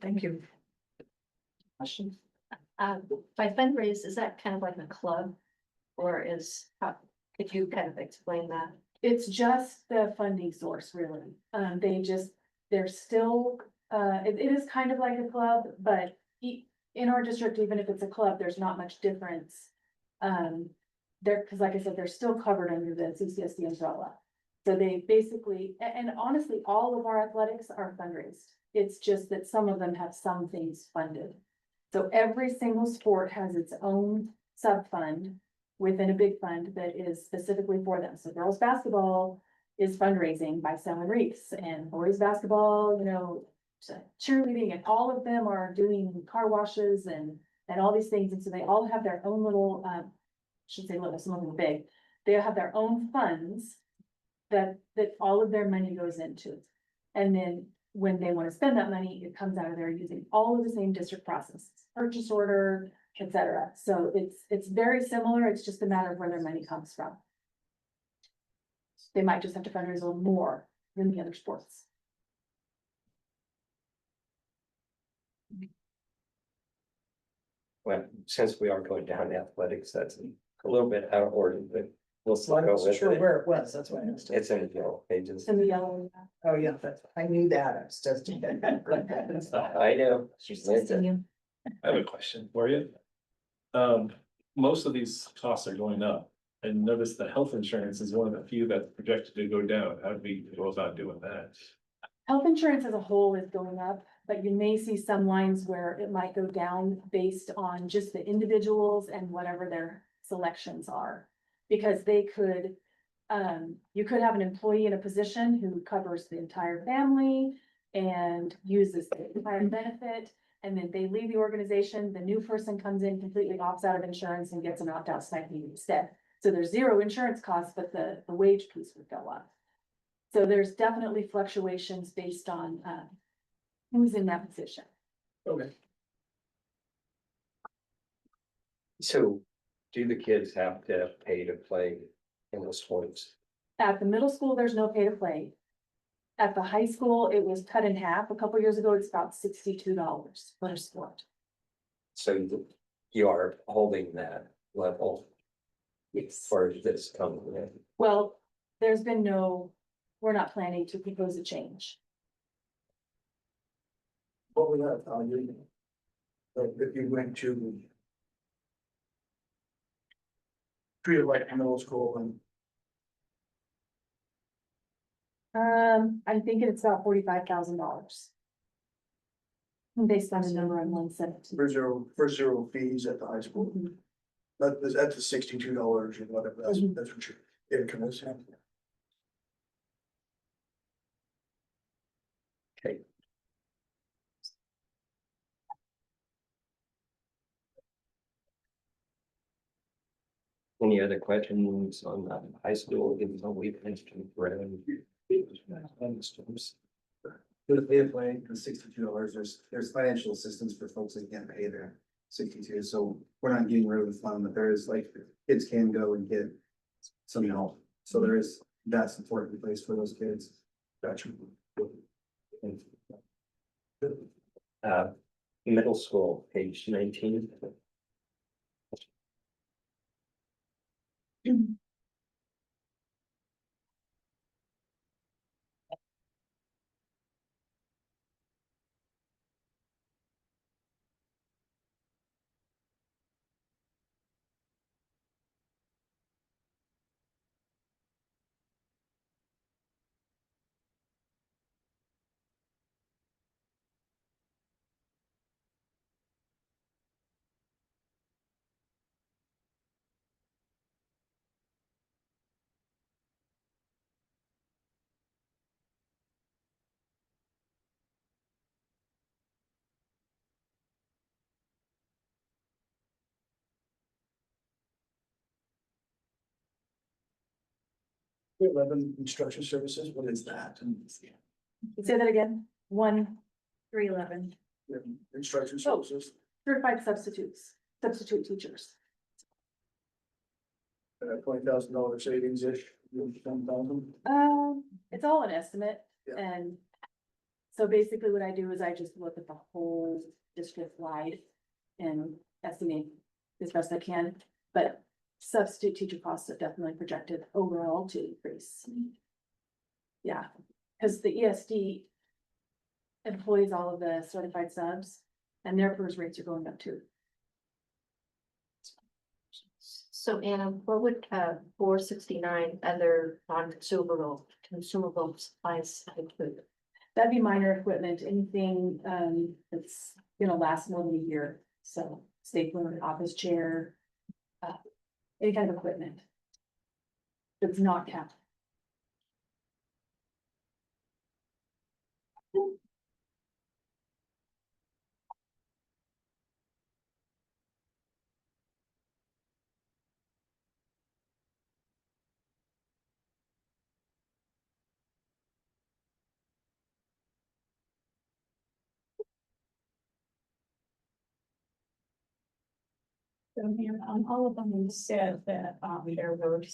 thank you. Question. By fundraise, is that kind of like a club? Or could you kind of explain that? It's just the funding source, really. They're still, it is kind of like a club, but in our district, even if it's a club, there's not much difference. Because like I said, they're still covered under the CCSD umbrella. So they basically, and honestly, all of our athletics are fundraised. It's just that some of them have some things funded. So every single sport has its own sub-fund within a big fund that is specifically for them. So girls' basketball is fundraising by selling wreaths, and boys' basketball, cheerleading, and all of them are doing car washes and all these things. And so they all have their own little, should say little, some of them are big. They have their own funds that all of their money goes into. And then when they want to spend that money, it comes out of there using all of the same district processes, purchase order, et cetera. So it's very similar. It's just a matter of where their money comes from. They might just have to fundraise a little more than the other sports. Well, since we are going down to athletics, that's a little bit out of order, but we'll still go I'm with sure it. where it was, that's why I asked. It's in the yellow pages. In the yellow. Oh, yeah, I knew that, I was just. I know. She's testing you. I have a question for you. Most of these costs are going up, and notice the health insurance is one of the few that's projected to go down. How do we go about doing that? Health insurance as a whole is going up, but you may see some lines where it might go down based on just the individuals and whatever their selections are. Because they could, you could have an employee in a position who covers the entire family and uses the entire benefit. And then they leave the organization, the new person comes in, completely opts out of insurance and gets an opt-out stipend instead. So there's zero insurance costs, but the wage piece would go up. So there's definitely fluctuations based on who's in that position. Okay. So do the kids have to pay to play in the sports? At the middle school, there's no pay to play. At the high school, it was cut in half. A couple years ago, it's about $62 per sport. So you are holding that level Yes. for this coming in. Well, we're not planning to propose a change. What was that, if you went to treated like middle school and I'm thinking it's about $45,000. Based on the number on 117. for zero fees at the high school. That's the $62 or whatever, that's what your income is. Okay. Any other questions on the high school, even though we've mentioned Brown? They have like the $62, there's financial assistance for folks that can't pay their 62, so we're not getting rid of the fund, but there is like, kids can go and get some help. So there is that support in place for those kids. Gotcha. Middle school, page 19. Tier 11 instruction services, what is that? Say that again, 311, Instruction services, certified substitutes, substitute teachers. $20,000 savings-ish, 10,000. It's all an estimate, Yeah. and so basically what I do is I just look at the whole district wide and estimate as best I can, but substitute teacher costs are definitely projected overall to increase. Yeah, because the ESD employs all of the certified subs, and their PERS rates are going up too. So Anna, what would 469 other consumable supplies include? That'd be minor equipment, anything that's gonna last more than a year, so stapler, office chair. Any kind of equipment. That's not capital. So here, all of them said that, there were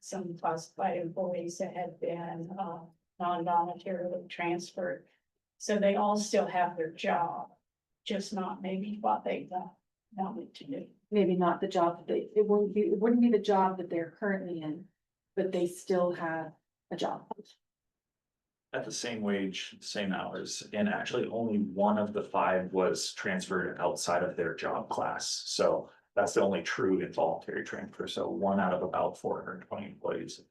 some classified employees that had been, non-voluntarily transferred. So they all still have their job, just not maybe what they wanted to do. Maybe not the job that it wouldn't be the job that they're currently in, but they still have a job. At the same wage, same hours, and actually only one of the 5 was transferred outside of their job class, so that's the only true involuntary transfer, so 1 out of about 420 employees.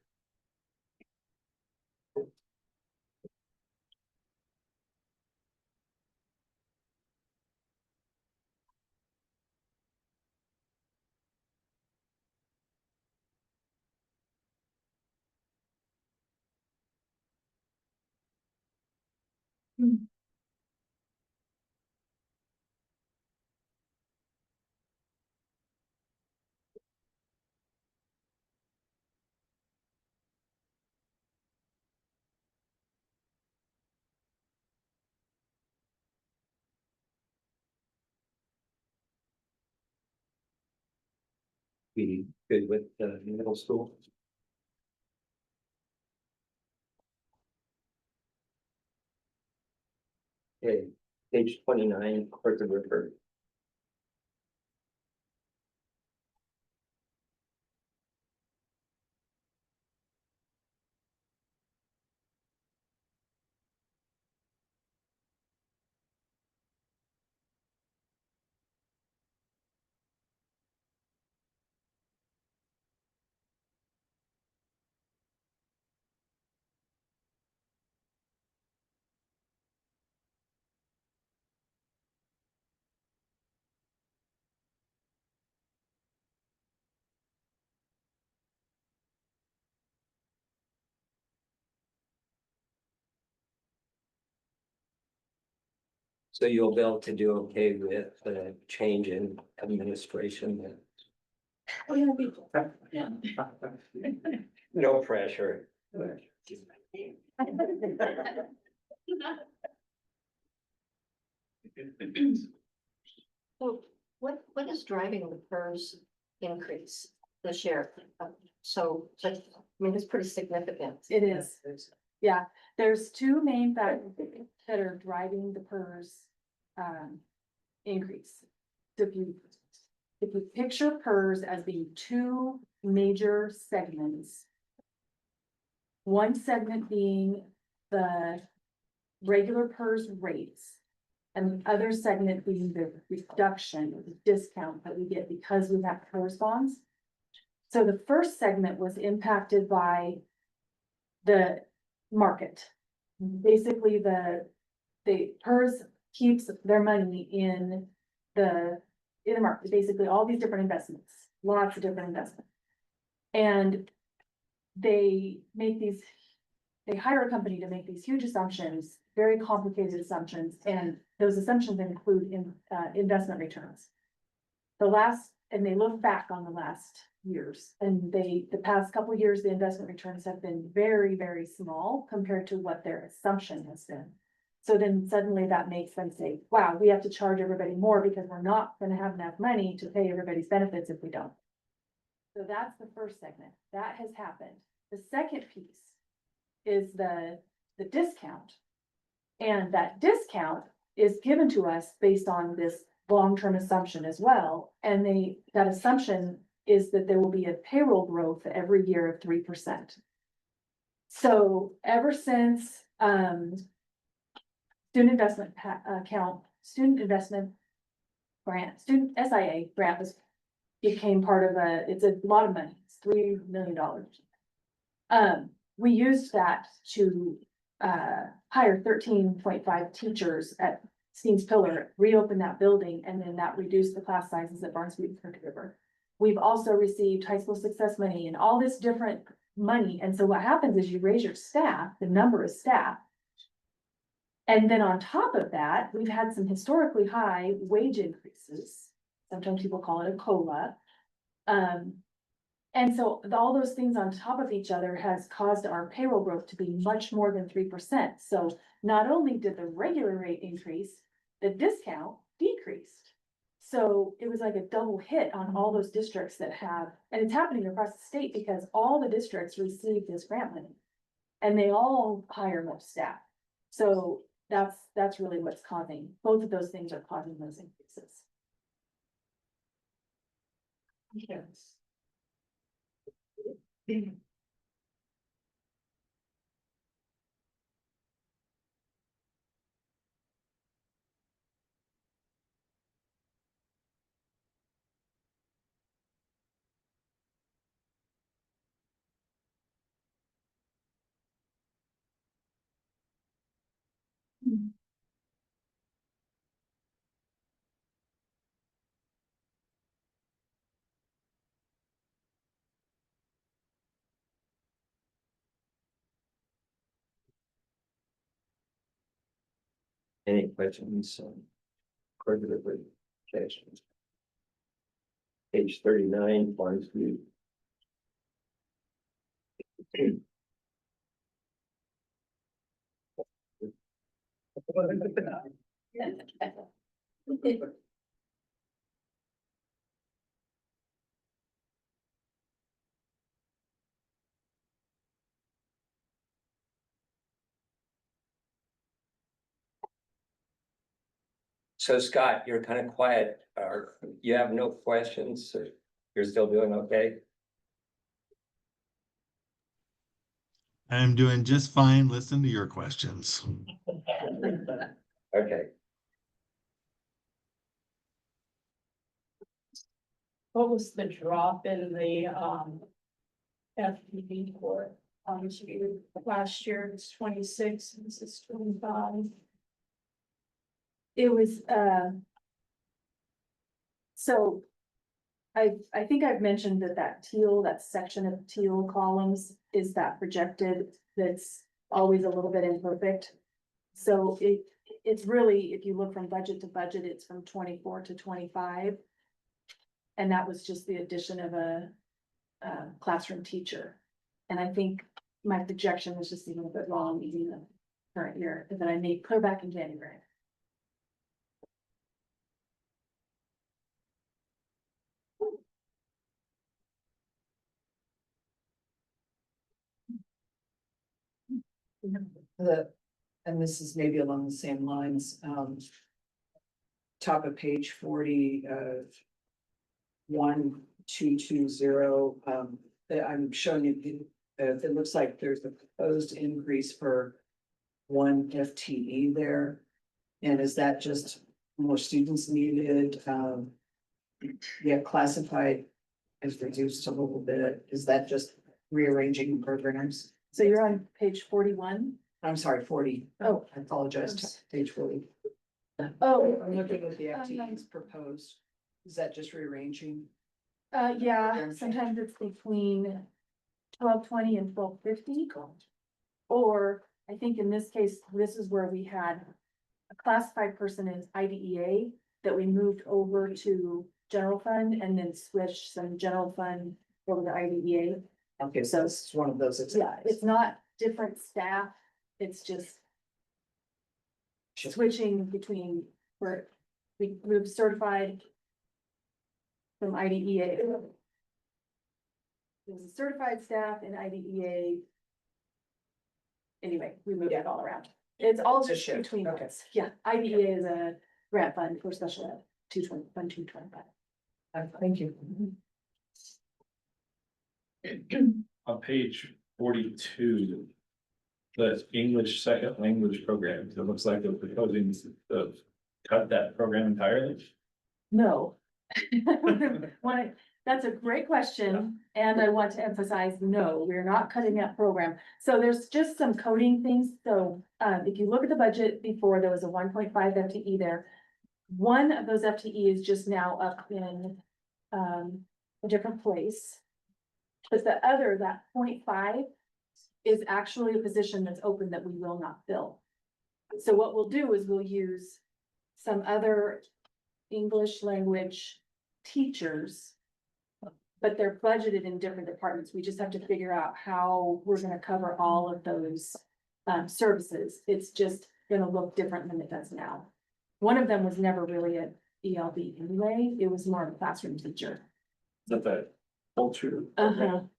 Be good with the middle school. Okay, page 29, Cortland River. So you'll be able to do okay with the change in administration then? No pressure. So what is driving the PERS increase this year? So, I mean, it's pretty significant. It is. Yeah, there's two main factors that are driving the PERS increase. So if you picture PERS as being two major segments. One segment being the regular PERS rates. And the other segment being the reduction, or the discount that we get because we have PERS bonds. So the first segment was impacted by the market. Basically, the PERS keeps their money in the market, basically all these different investments, lots of different investments. And they hire a company to make these huge assumptions, very complicated assumptions, and those assumptions include investment returns. And they look back on the last years, and the past couple of years, the investment returns have been very, very small compared to what their assumption has been. So then suddenly that makes them say, wow, we have to charge everybody more because we're not gonna have enough money to pay everybody's benefits if we don't. So that's the first segment. That has happened. The second piece is the discount. And that discount is given to us based on this long-term assumption as well. And that assumption is that there will be a payroll growth every year of 3%. So ever since student investment grant, student SIA grant became part of it's a lot of money, it's $3 million. We used that to hire 13.5 teachers at Steens Pillar, reopen that building, and then that reduced the class sizes at Barnesview and Crooked River. We've also received high school success money and all this different money. And so what happens is you raise your staff, the number of staff. And then on top of that, we've had some historically high wage increases. Sometimes people call it a COLA. And so all those things on top of each other has caused our payroll growth to be much more than 3%. So not only did the regular rate increase, the discount decreased. So it was like a double hit on all those districts that have, and it's happening across the state because all the districts receive this grant money. And they all hire more staff. So that's really what's causing, both of those things are causing those increases. Yes. Any questions? Quarterly questions. Page 39, Barnesview. So Scott, you're kind of quiet, or you have no questions, or you're still doing okay? I'm doing just fine. Listen to your questions. Okay. What was the drop in the FTE for last year? It's 26, this is 25. It was, so I think I've mentioned that teal, that section of teal columns is that projected, that's always a little bit imperfect. So it's really, if you look from budget to budget, it's from 24 to 25. And that was just the addition of a classroom teacher. And I think my projection was just a little bit wrong using the current year that I made clear back in January. And this is maybe along the same lines, top of page 40, 1220, that I'm showing you, it looks like there's a proposed increase for one FTE there. And is that just more students needed? Yeah, classified is reduced a little bit. Is that just rearranging programs? So you're on page 41. I'm sorry, 40. Oh. I apologize, page 40. Oh, I'm looking at the FTEs proposed. Is that just rearranging? yeah, sometimes it's between 1220 and 1250. Or I think in this case, this is where we had a classified person in IDEA that we moved over to general fund and then switched some general fund over to IDEA. Okay, so this is one of those. Yeah, it's not different staff, it's just switching between where we moved certified from IDEA. There's a certified staff in IDEA. Anyway, we moved it all around. It's all It's a just shift, between okay. us. Yeah, IDEA is a grant fund for special ed, 225. Thank you. On page 42. The English second language programs, it looks like they're proposing to cut that program entirely. No. That's a great question, and I want to emphasize, no, we're not cutting that program. So there's just some coding things, so, if you look at the budget before, there was a 1.5 FTE there. One of those FTE is just now up in, a different place. But the other, that 0.5, is actually a position that's open that we will not fill. So what we'll do is we'll use some other English language teachers, but they're budgeted in different departments. We just have to figure out how we're gonna cover all of those services. It's just gonna look different than it does now. One of them was never really an ELB anyway. It was more of a classroom teacher. That the culture.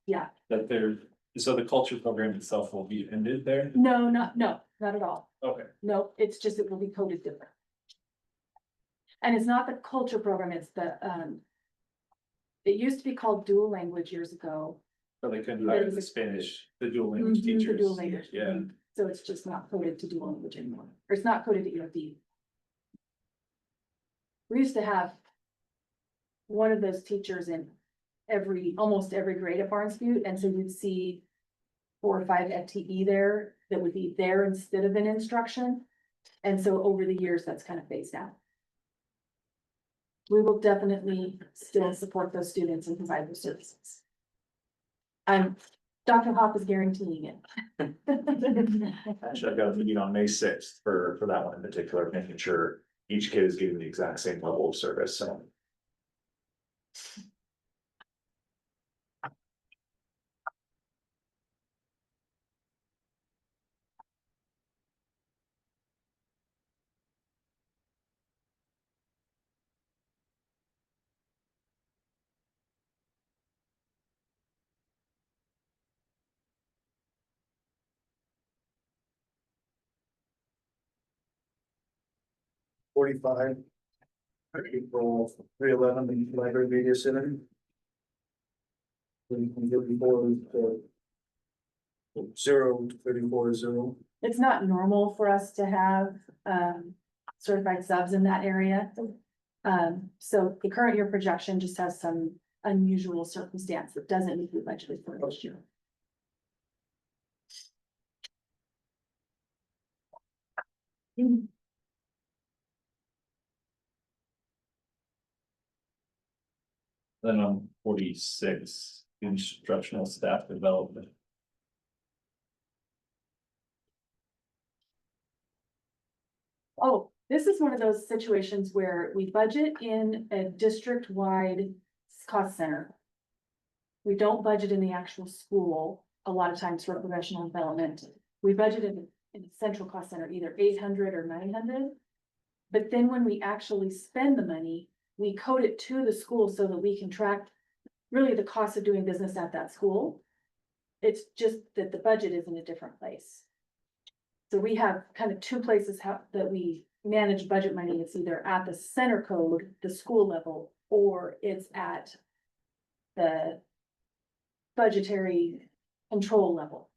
Yeah. That they're, so the culture program itself will be ended there? No, not at all. Okay. No, it's just, it will be coded different. And it's not the culture program, it's the, it used to be called dual language years ago. So they couldn't hire the Spanish, the dual language Mhm, the teachers. dual language. Yeah. So it's just not coded to dual language anymore, or it's not coded to ELD. We used to have one of those teachers in almost every grade at Barnesview, and so you'd see 4 or 5 FTE there that would be there instead of in instruction. And so over the years, that's kind of phased out. We will definitely still support those students and provide those services. Dr. Hoff is guaranteeing it. Actually, I've got a meeting on May 6th for that one in particular, making sure each kid is getting the exact same level of service, so. $45. April 311, the library media center. We can give before 0 to 34 It's not normal for us to have certified subs in that area. So the current year projection just has some unusual circumstance that doesn't need to be budgeted for this year. Then on 46, instructional staff development. Oh, this is one of those situations where we budget in a district-wide cost center. We don't budget in the actual school, a lot of times for professional development. We budget in a central cost center, either 800 or 900. But then when we actually spend the money, we code it to the school so that we can track really the cost of doing business at that school. It's just that the budget is in a different place. So we have kind of two places that we manage budget money. It's either at the center code, the school level, or it's at the budgetary control level.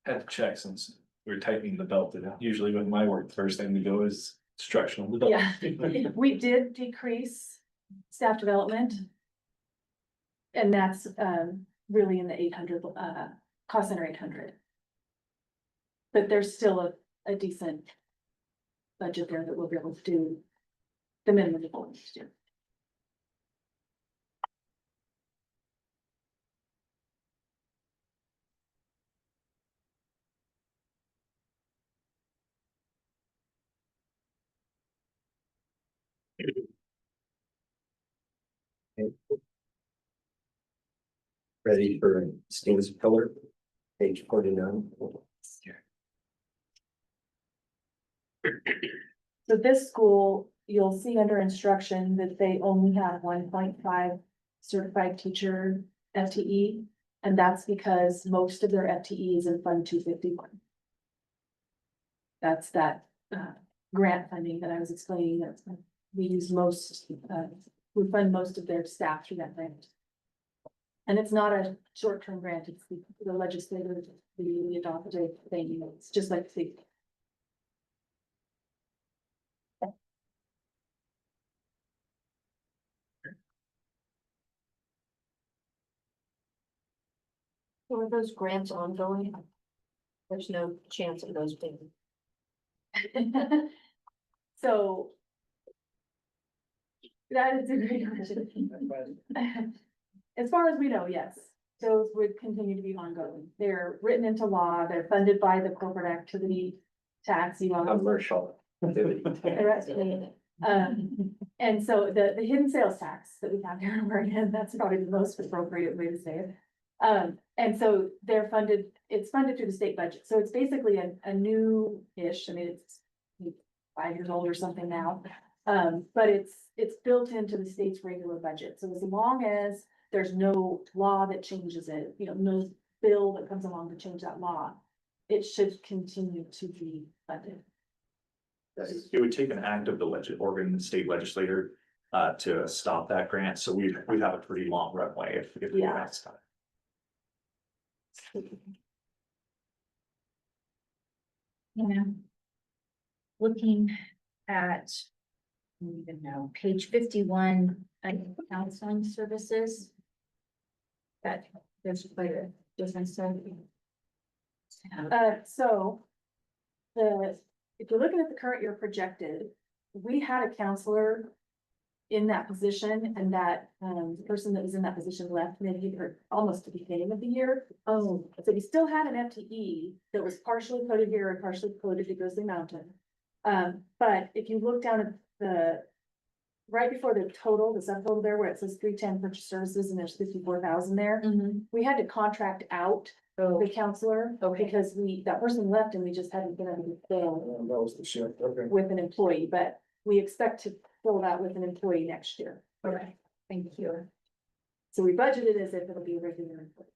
Had to check since we're tightening the belt, and usually when my work, first thing we go is instructional Yeah, development. we did decrease staff development. And that's really in the 800, cost center 800. But there's still a decent budget there that we'll be able to do the minimum that we'll need to do. Ready for Steve's pillar, page 49. So this school, you'll see under instruction that they only have 1.5 certified teacher FTE. And that's because most of their FTE is in Fund 251. That's that grant funding that I was explaining, that we use we fund most of their staff through that grant. And it's not a short-term grant, it's the legislative, the adopted thing, it's just like the. So are those grants ongoing? There's no chance of those being. So. That is a great question. As far as we know, yes, those would continue to be ongoing. They're written into law, they're funded by the corporate activity tax. Commercial. And so the hidden sales tax that we have here in Oregon, that's probably the most appropriate way to say it. And so it's funded through the state budget. So it's basically a new-ish, I mean, it's 5 years old or something now. But it's built into the state's regular budget. So as long as there's no law that changes it, no bill that comes along to change that law, it should continue to be funded. It would take an act of the Oregon state legislature to stop that grant, so we have a pretty long runway if we Yeah. pass time. Yeah. Looking at, I don't even know, page 51, counseling services. That there's quite a difference there. So if you're looking at the current year projected, we had a counselor in that position, and that person that was in that position left maybe almost at the beginning of the year. Oh, so we still had an FTE that was partially coded here and partially coded to Grizzly Mountain. But if you look down at right before the total, the subtotal there where it says 310 purchase services and there's 54,000 there, we had to contract out the counselor because that person left and we just hadn't been able to fill That was the shift, okay. with an employee, but we expect to fill that with an employee next year. Okay, thank you. So we budgeted as if it'll be a regular employee.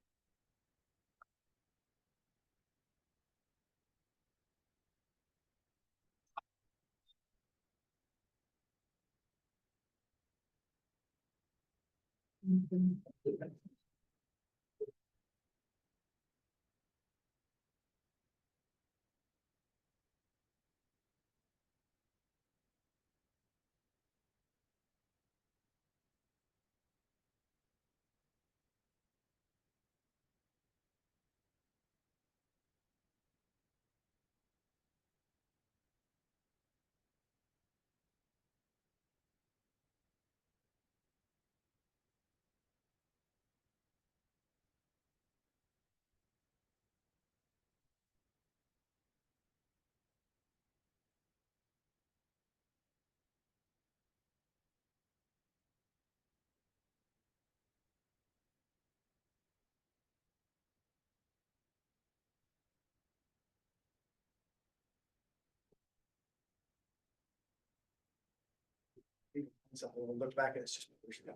So we'll look back at it's just years ago.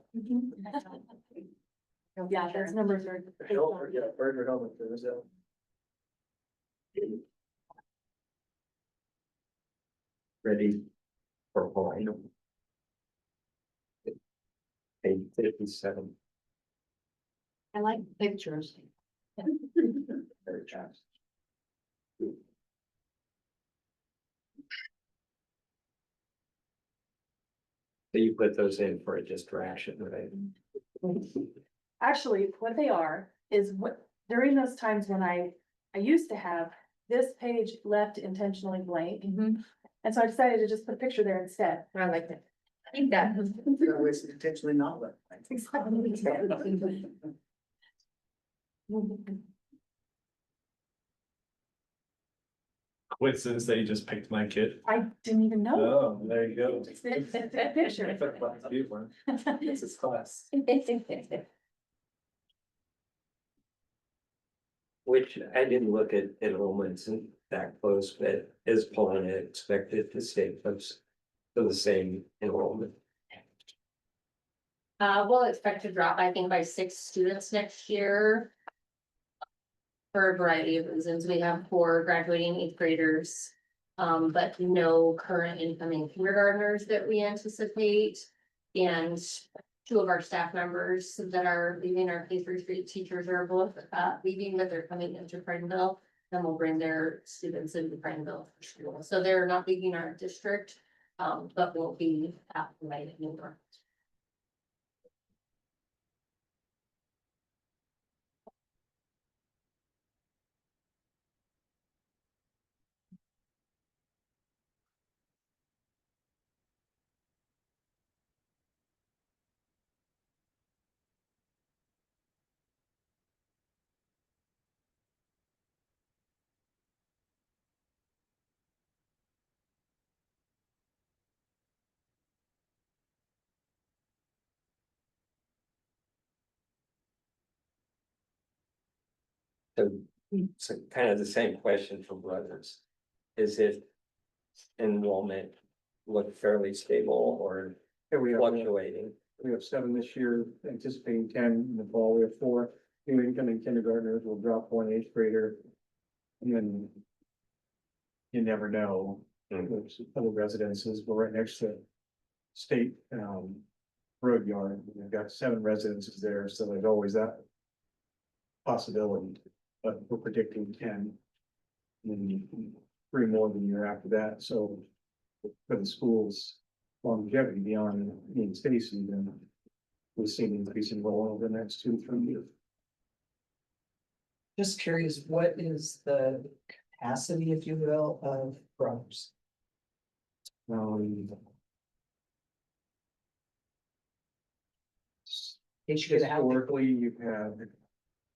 Yeah, those numbers are. Yeah, Berger helmet, there was a. Ready for Hawaii. Page 57. I like pictures. Very fast. So you put those in for a distraction, right? Actually, what they are is what, during those times when I used to have this page left intentionally blank. And so I decided to just put a picture there instead. I like that. I think that. That way it's intentionally not left. Coincidence that you just picked my kid. I didn't even know. Oh, there you go. It's a picture. This is class. Which I didn't look at enrollments in that close, but is Paulina expected to stay close to the same enrollment? We'll expect to drop, I think, by 6 students next year. For a variety of reasons. We have 4 graduating 8th graders. But no current incoming kindergartners that we anticipate. And 2 of our staff members that are leaving, our K-3 teachers are both leaving, but they're coming into Prineville. And we'll bring their students into Prineville for school. So they're not leaving our district, but will be at the right number. So kind of the same question for brothers. Is it enrollment look fairly stable or fluctuating? We have 7 this year, anticipating 10 in the fall. We have 4 new incoming kindergartners. We'll drop 1 8th grader. And then you never know. There's other residences. We're right next to state road yard. We've got 7 residences there, so there's always that possibility. But we're predicting 10. And 3 more the year after that. So for the schools longevity beyond being Stacy, then we'll see an increase in roll over the next 2 to 3 years. Just curious, what is the capacity, if you will, of brothers? Historically, you've had,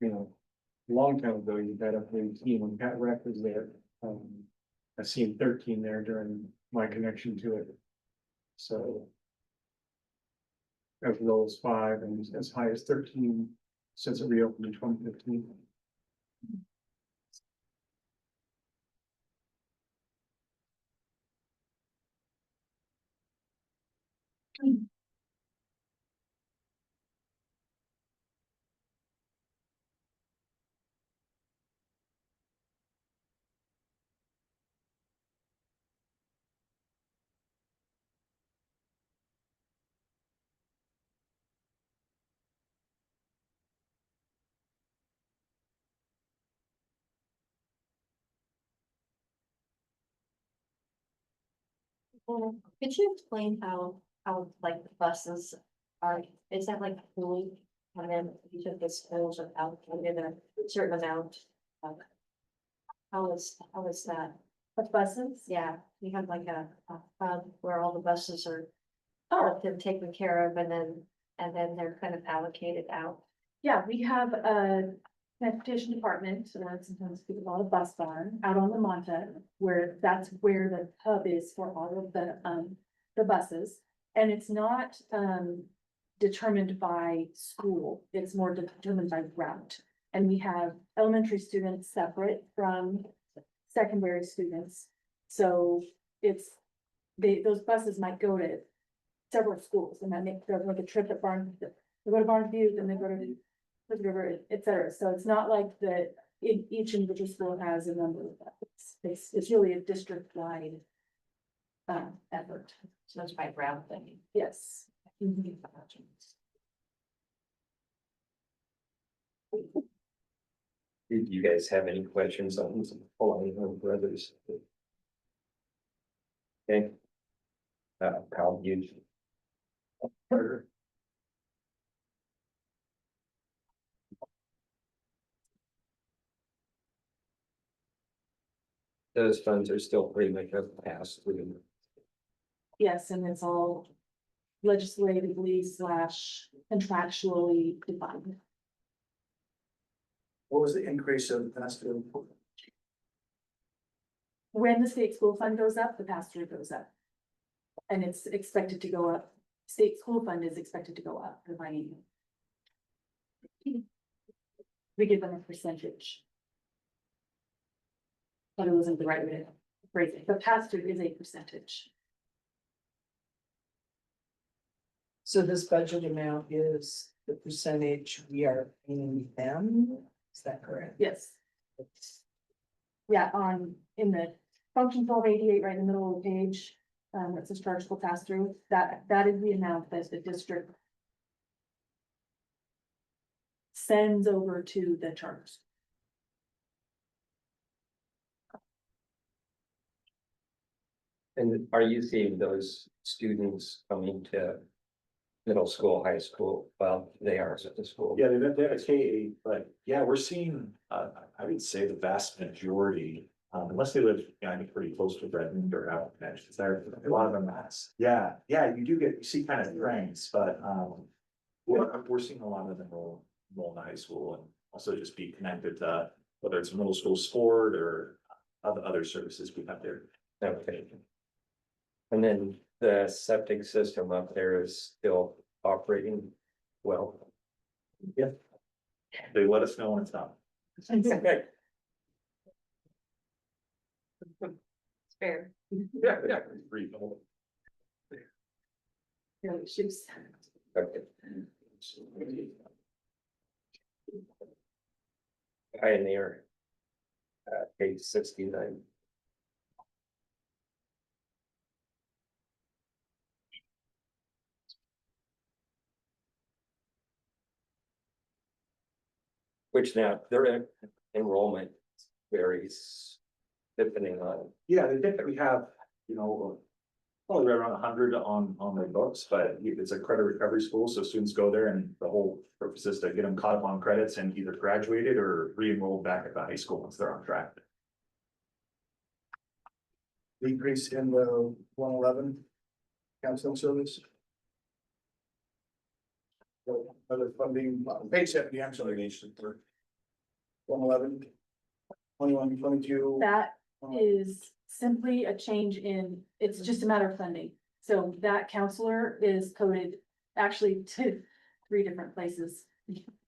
a long time ago, you've had up to 18 when Pat Reck was there. I've seen 13 there during my connection to it. So. As low as 5 and as high as 13 since it reopened in 2015. Could you explain how like the buses are, is that like fully? And then each of the schools are allocated a certain amount of. How is that? With buses? Yeah, we have like a hub where all the buses are. Oh. They're taken care of and then they're kind of allocated out. Yeah, we have a transportation department, or sometimes people call it a bus barn, out on the Monta, where that's where the hub is for all of the buses. And it's not, determined by school, it's more determined by route. And we have elementary students separate from secondary students. So those buses might go to several schools, and that makes, like a trip at Barnes, they go to Barnes View, then they go to Hood River, et cetera. So it's not like that, each individual school has a number of that. It's really a district-wide effort. So that's by route thing. Yes. Did you guys have any questions on following her brothers? Okay. How you? Those funds are still pretty much up past through. Yes, and it's all legislatively / contractually defined. What was the increase of past due? When the state school fund goes up, the pass-through goes up. And it's expected to go up. State school fund is expected to go up, providing. We give them a percentage. But it wasn't the right way to phrase it. The pass-through is a percentage. So this budget amount is the percentage we are paying them, is that correct? Yes. Yeah, in the function 1288, right in the middle of the page, it says chargeable pass-through, that is the amount that the district sends over to the charters. And are you seeing those students coming to middle school, high school? Well, they are at the school. Yeah, they have a K-8, but yeah, we're seeing, I would say the vast majority, unless they live, I think pretty close to Redmond or out, because there a lot of them. Yeah, you you see kind of trends, but, we're seeing a lot of them enroll in high school and also just be connected to whether it's middle school sport or other services we have there. Okay. And then the septic system up there is still operating well. Yeah. They let us know when it's not. Okay. It's fair. Yeah. Reasonable. No issues. Okay. Pioneer. Page 69. Which now their enrollment varies depending on. Yeah, they typically have, probably right around 100 on their books, but it's a credit recovery school, so students go there and the whole purpose is to get them caught up on credits and either graduated or re-enrolled back at the high school once they're on track. Decrease in the 111 counseling service. Other funding, page 70, I'm sorry, nation for 111, 21, 22. That is simply a change it's just a matter of funding. So that counselor is coded actually to 3 different places,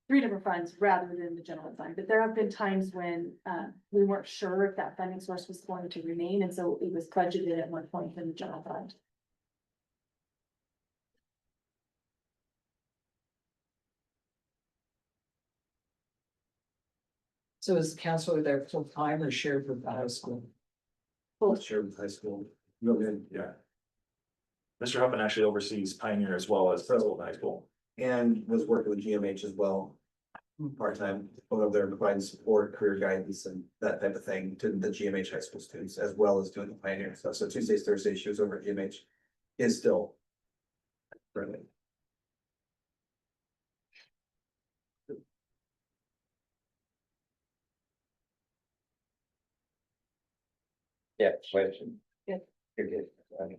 3 different funds rather than the general fund. But there have been times when we weren't sure if that funding source was going to remain, and so it was budgeted at one point in the general fund. So is the counselor there full time or shared with the high school? Shared with high school. Real good. Yeah. Mr. Huffman actually oversees Pioneer as well as Principal High School. And was working with GMH as well. Part-time, over there providing support, career guidance and that type of thing to the GMH high school students, as well as doing the Pioneer stuff. So Tuesdays, Thursdays, she was over at GMH. Is still. Friendly. Yeah, question. Yeah. You're good. Okay.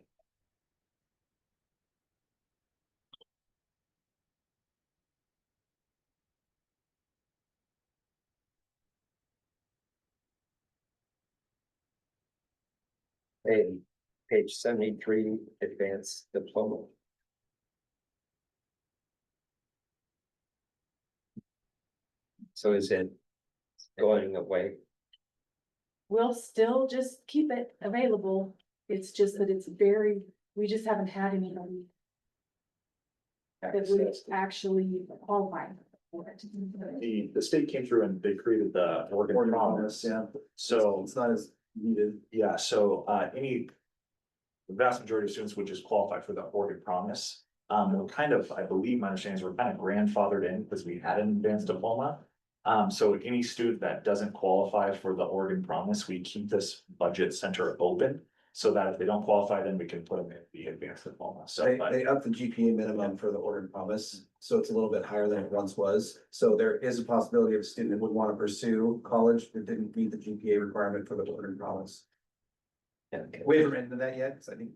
Hey, page 73, advanced diploma. So is it going away? We'll still just keep it available. It's just that we just haven't had anybody that would actually qualify for it. The state came through and they created the Oregon Oregon Promise. Promise, yeah. So, It's not as needed. yeah, so, the vast majority of students would just qualify for the Oregon Promise. We're kind of, I believe my understanding is we're kind of grandfathered in because we had an advanced diploma. So any student that doesn't qualify for the Oregon Promise, we keep this budget center open. So that if they don't qualify, then we can put them in the advanced diploma. So, but They upped the GPA minimum for the Oregon Promise, so it's a little bit higher than it once was. So there is a possibility of a student that would want to pursue college that didn't meet the GPA requirement for the Oregon Promise. Okay. We haven't written to that yet, because I think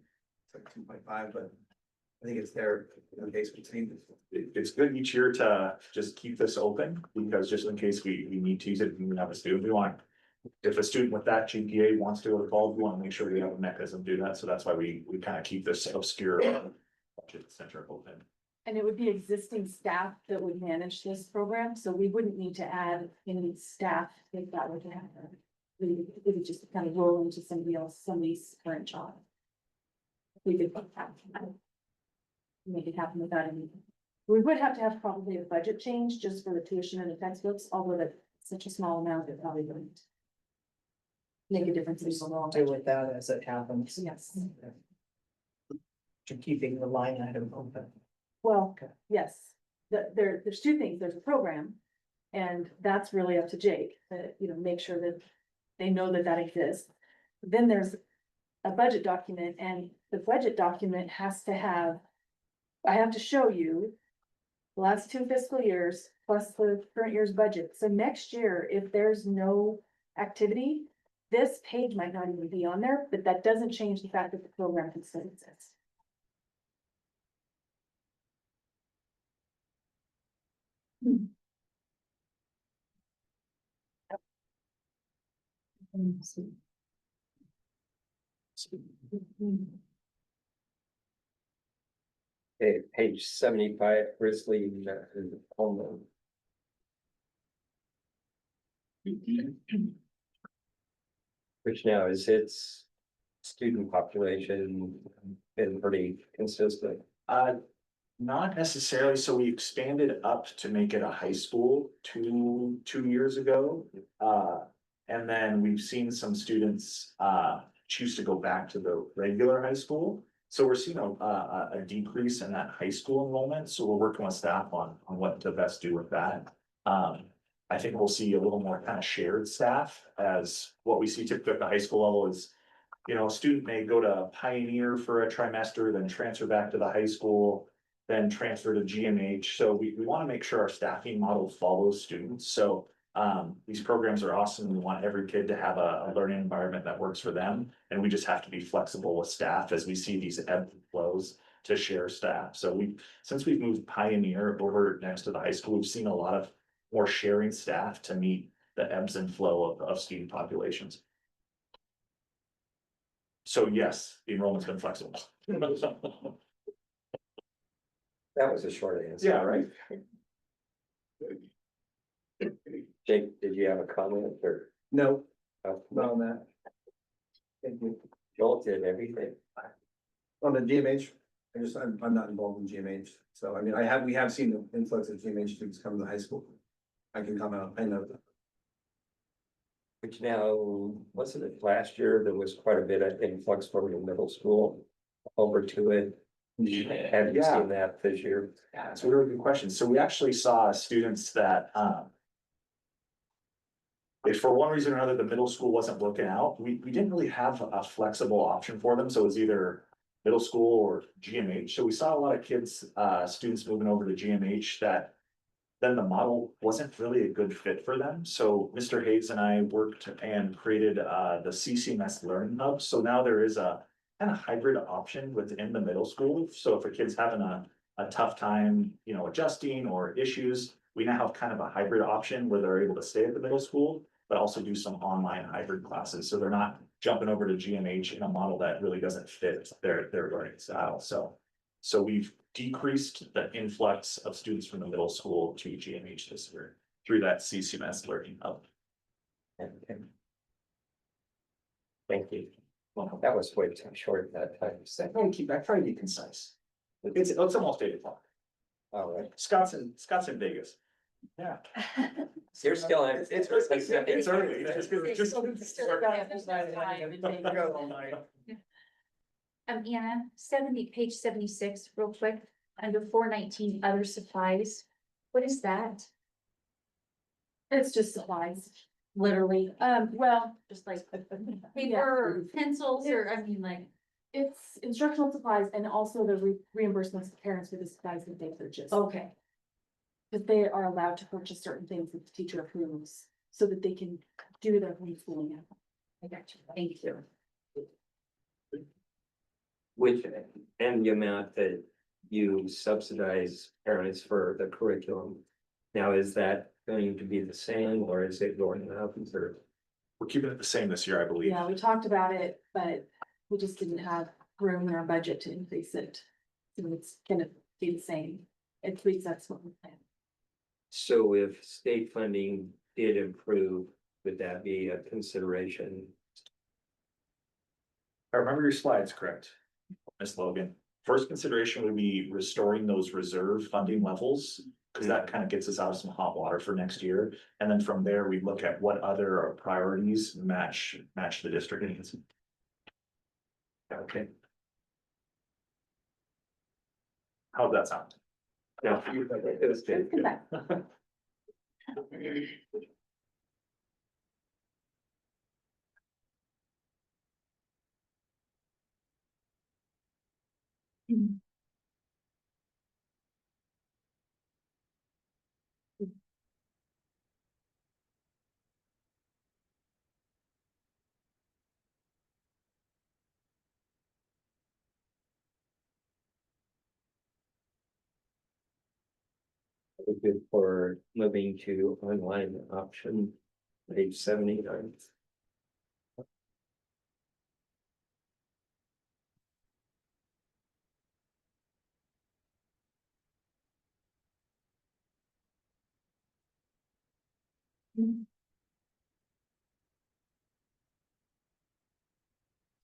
it's like 2.5, but I think it's there in the case we've seen. it's good each year to just keep this open, because just in case we need to use it, we have a student, we want. If a student with that GPA wants to go to college, we want to make sure we have a mechanism to do that, so that's why we kind of keep this obscure budget center open. And it would be existing staff that would manage this program, so we wouldn't need to add any staff if that were to happen. We would just kind of roll into somebody's current job. We could make it happen without any. We would have to have probably a budget change just for the tuition and the textbooks, although that's such a small amount, it probably wouldn't make a difference in the long. Deal with that as it happens. Yes, To keeping the line item open. well, yes, there's two things, there's a program. And that's really up to Jake, make sure that they know that that exists. Then there's a budget document, and the budget document has to have, I have to show you the last 2 fiscal years plus the current year's budget. So next year, if there's no activity, this page might not even be on there, but that doesn't change the fact that the program can still exist. Okay, page 75, Grizzly home. Which now is its student population been pretty consistent. Not necessarily, so we expanded up to make it a high school two years ago. And then we've seen some students choose to go back to the regular high school. So we're seeing a decrease in that high school enrollment, so we're working with staff on what to best do with that. I think we'll see a little more kind of shared staff, as what we see typically at the high school level is, a student may go to Pioneer for a trimester, then transfer back to the high school, then transfer to GMH. So we want to make sure our staffing model follows students. So these programs are awesome. We want every kid to have a learning environment that works for them. And we just have to be flexible with staff as we see these ebbs and flows to share staff. So since we've moved Pioneer over next to the high school, we've seen a lot of more sharing staff to meet the ebbs and flow of student populations. So yes, the enrollment's been flexible. That was a short answer. Yeah, right. Jake, did you have a comment or? No, Oh, not on that. Thank you. Joel did everything. On the GMH, I'm not involved in GMH, so I mean, we have seen the influx of GMH students come to the high school. I can comment on, I know that. Which now, wasn't it last year, there was quite a bit of influx from the middle school over to it. Have you seen that this year? Yeah, it's a really good question. So we actually saw students that, if for one reason or another, the middle school wasn't working out, we didn't really have a flexible option for them. So it was either middle school or GMH. So we saw a lot of kids, students moving over to GMH that then the model wasn't really a good fit for them. So Mr. Hayes and I worked and created the CCMS Learning Hub. So now there is a kind of hybrid option within the middle school. So if a kid's having a tough time, adjusting or issues, we now have kind of a hybrid option where they're able to stay at the middle school, but also do some online hybrid classes. So they're not jumping over to GMH in a model that really doesn't fit their learning style. So we've decreased the influx of students from the middle school to GMH this year through that CCMS Learning Hub. Okay. Thank you. Well, that was way too short that time. I try to be concise. It's almost 8 o'clock. All right, Scott's in Vegas. Yeah. you're still in. It's early, it's just. Anna, page 76, real quick, under 419, other supplies. What is that? It's just supplies. Literally, Well, just like yeah, paper or pencils or, I mean, like, it's instructional supplies and also the reimbursements to parents for the supplies that they purchase. okay, But they are allowed to purchase certain things that the teacher approves so that they can do their homeschooling. I got you. Thank you. Which, and the amount that you subsidize parents for the curriculum. Now, is that going to be the same or is it going up? Or We're keeping it the same this year, I believe. Yeah, we talked about it, but we just didn't have room in our budget to increase it. So it's gonna be the same. At least that's what we plan. so if state funding did improve, would that be a consideration? I remember your slides, correct? Ms. Logan, first consideration would be restoring those reserve funding levels. Cause that kind of gets us out of some hot water for next year. And then from there, we look at what other priorities match the district needs. Okay. How'd that sound? No, it was good. Good back. Good for moving to online option, page 79.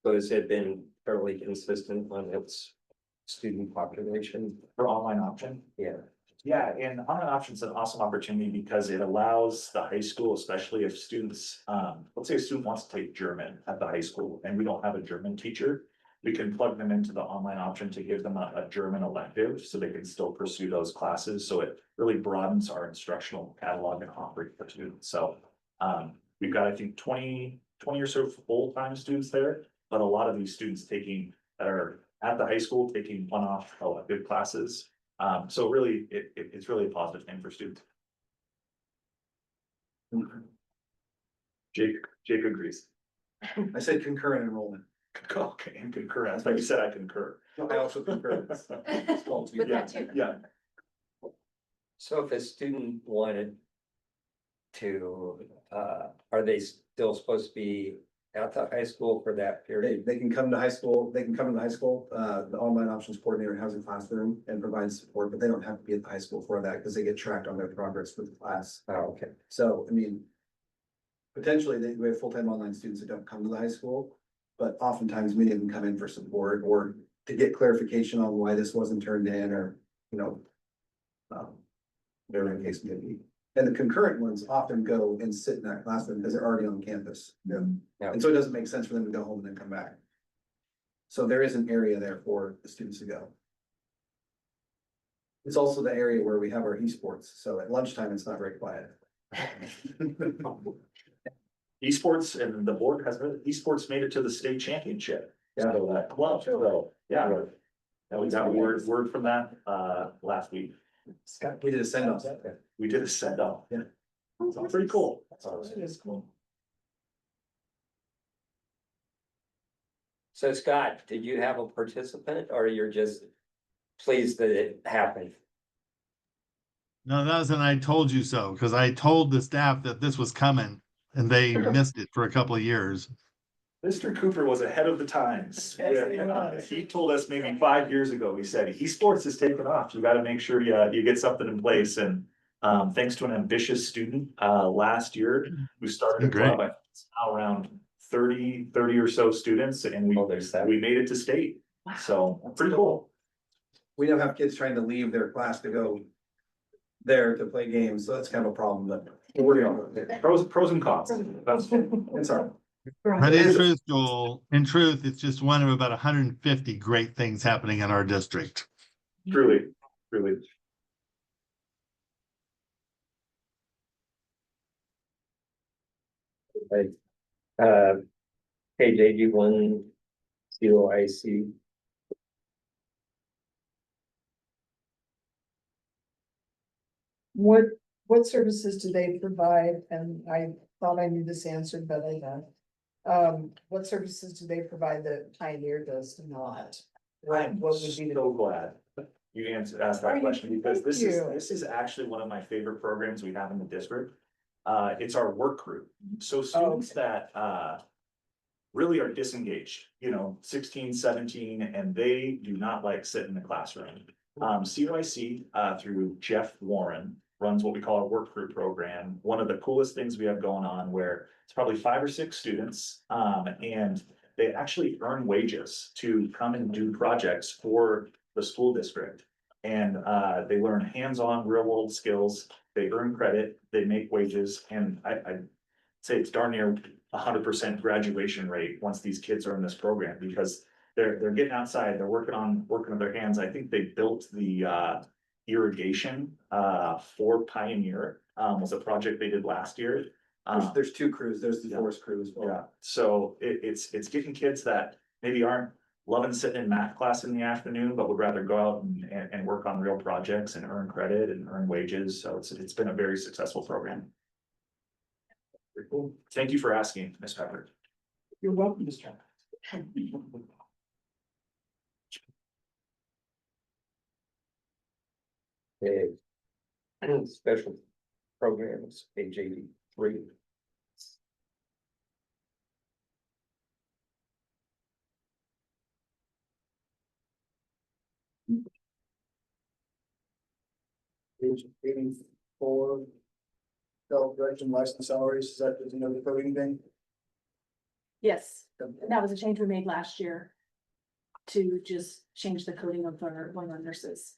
So has it been fairly consistent on its student population? For online option? Yeah. Yeah, and online option's an awesome opportunity because it allows the high school, especially if students, let's say a student wants to take German at the high school and we don't have a German teacher. We can plug them into the online option to give them a German elective so they can still pursue those classes. So it really broadens our instructional catalog and offering for students. So we've got, I think, 20 or so full-time students there, but a lot of these students that are at the high school, taking one-off elective classes. So really, it's really a positive thing for students. Jake agrees. I said concurrent enrollment. Okay, and concur. That's why you said I concur. No, I also concur. It's called With Yeah, that too. yeah. So if a student wanted to, are they still supposed to be at the high school for that period? They can come to high school, the online options coordinator has a classroom and provides support, but they don't have to be at the high school for that because they get tracked on their progress with the class. Oh, okay. So, I mean, potentially we have full-time online students that don't come to the high school, but oftentimes many of them come in for support or to get clarification on why this wasn't turned in or, whatever the case may be. And the concurrent ones often go and sit in that classroom because they're already on campus. Yeah. And so it doesn't make sense for them to go home and then come back. So there is an area there for the students to go. It's also the area where we have our esports, so at lunchtime, it's not very quiet. Esports and the board has, esports made it to the state championship. Yeah. So that club, so, yeah. And we got word from that, last week. Scott, we did a send off. We did a send off. Yeah. So pretty cool. It is cool. So Scott, did you have a participant or you're just pleased that it happened? No, that was an I told you so, because I told the staff that this was coming and they missed it for a couple of years. Mr. Cooper was ahead of the times. He told us maybe 5 years ago, he said, esports is taking off. You gotta make sure you get something in place. And thanks to an ambitious student last year who started a club, I think it's now around 30 or so students, and we made it to state. So pretty cool. we don't have kids trying to leave their class to go there to play games, so that's kind of a problem, but we're working on it. Pros and cons. That's It's all right. But in truth, Joel, in truth, it's just one of about 150 great things happening in our district. truly, truly. Like, page 81, COIC. What services do they provide? And I thought I knew this answer, but I don't. What services do they provide that Pioneer does not? I'm What would be the? so glad you asked that question, because Thank you. this is actually one of my favorite programs we have in the district. It's our work group. So students that, really are disengaged, 16, 17, and they do not like sitting in the classroom. CYC, through Jeff Warren, runs what we call our work group program. One of the coolest things we have going on, where it's probably 5 or 6 students, and they actually earn wages to come and do projects for the school district. And they learn hands-on real world skills, they earn credit, they make wages, and I'd say it's darn near 100% graduation rate once these kids are in this program, because they're getting outside, they're working with their hands. I think they built the irrigation for Pioneer, was a project they did last year. There's 2 crews, there's the Yeah. forest crew as well. Yeah, so it's getting kids that maybe aren't loving sitting in math class in the afternoon, but would rather go out and work on real projects and earn credit and earn wages. So it's been a very successful program. Very cool. Thank you for asking, Ms. Pepper. You're welcome, Mr. Okay. Special programs, page 83. Page 84. Self-direction license salaries, is that, you know, the coding thing? Yes, and that was a change we made last year to just change the coding of one of our nurses.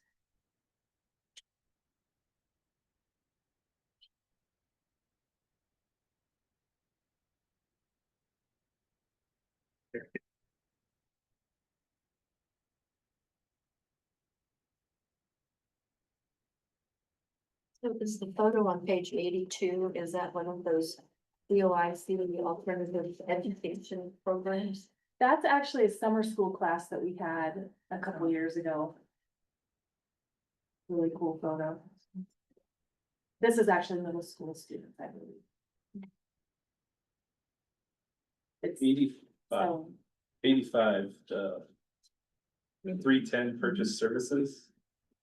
So is the photo on page 82, is that one of those COIC, the alternative education programs? That's actually a summer school class that we had a couple years ago. Really cool photo. This is actually middle school students, I believe. It's 85, so, 85, the 310 purchase services.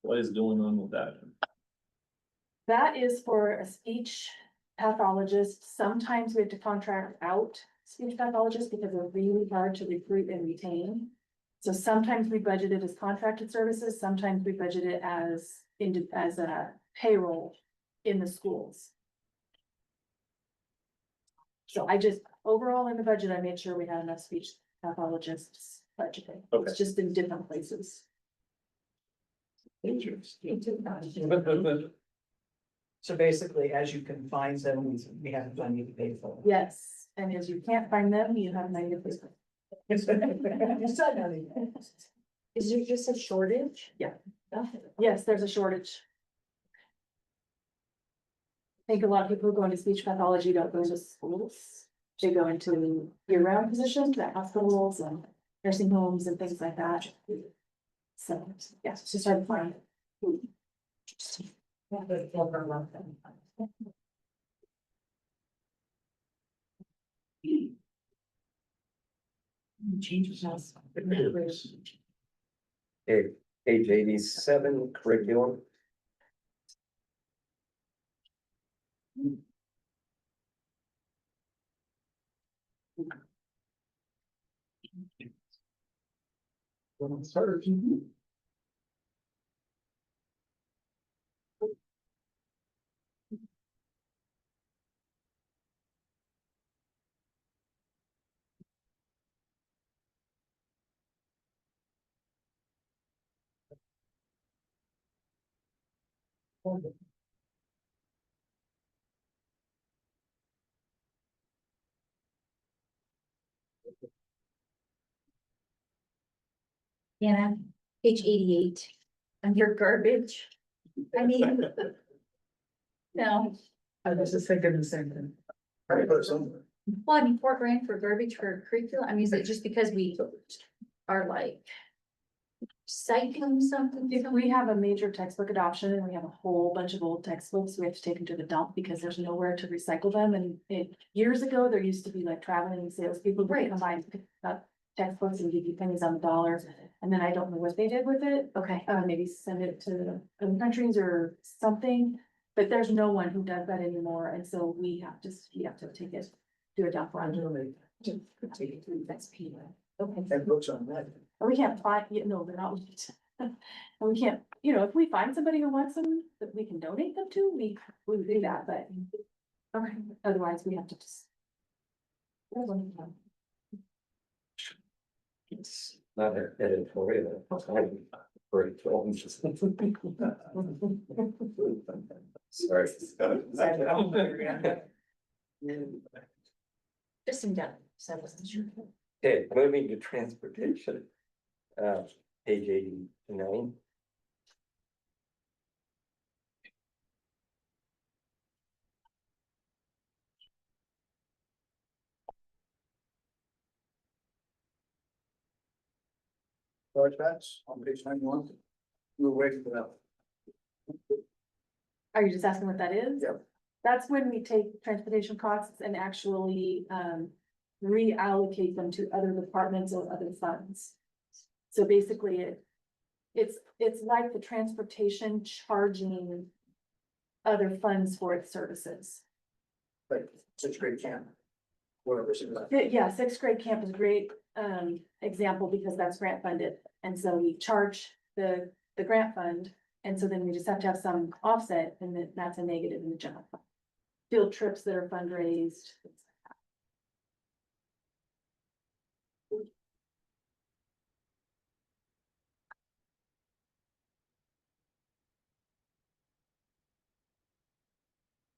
What is going on with that? that is for a speech pathologist. Sometimes we have to contract out speech pathologists because they're really hard to recruit and retain. So sometimes we budget it as contracted services, sometimes we budget it as a payroll in the schools. So I just, overall in the budget, I made sure we had enough speech pathologists budgeted. Okay. It's just in different places. So basically, as you can find them, we have money to pay for. Yes, and as you can't find them, you have money to pay for. You said money. Is there just a shortage? Yeah. Oh. Yes, there's a shortage. I think a lot of people who go into speech pathology don't go to schools. They go into year-round positions at hospitals and nursing homes and things like that. So, yeah, it's just hard to find. Changes us. Okay, page 87, curriculum. Yeah, page 88, under garbage. I mean. No, I was just thinking the same thing. I put it somewhere. well, I mean, $4,000 for garbage for curriculum, I mean, is it just because we are like. Cycling something? If we have a major textbook adoption and we have a whole bunch of old textbooks, we have to take them to the dump because there's nowhere to recycle them. And years ago, there used to be like traveling salespeople who would come by and pick up textbooks and give you pennies on the dollar. And then I don't know what they did with it. Okay, Maybe send it to other countries or something. But there's no one who does that anymore. And so we have to take it to a dump run. that's Peter. And books on that. And we can't find, no, they're not. And we can't, if we find somebody who wants them, that we can donate them to, we would do that, but. Okay, otherwise we have to just. It's not an editorial. For it to always just- Sorry. Just in depth, so I wasn't sure. Okay, moving to transportation, page 89. Large bats on page 91. We're waiting for that. Are you just asking what that is? Yep. That's when we take transportation costs and actually, reallocate them to other departments or other funds. So basically it's like the transportation charging other funds for its services. Like sixth grade camp. Whatever. Yeah, sixth grade camp is a great example because that's grant funded. And so we charge the grant fund. And so then we just have to have some offset and that's a negative in the general fund. Field trips that are fundraised.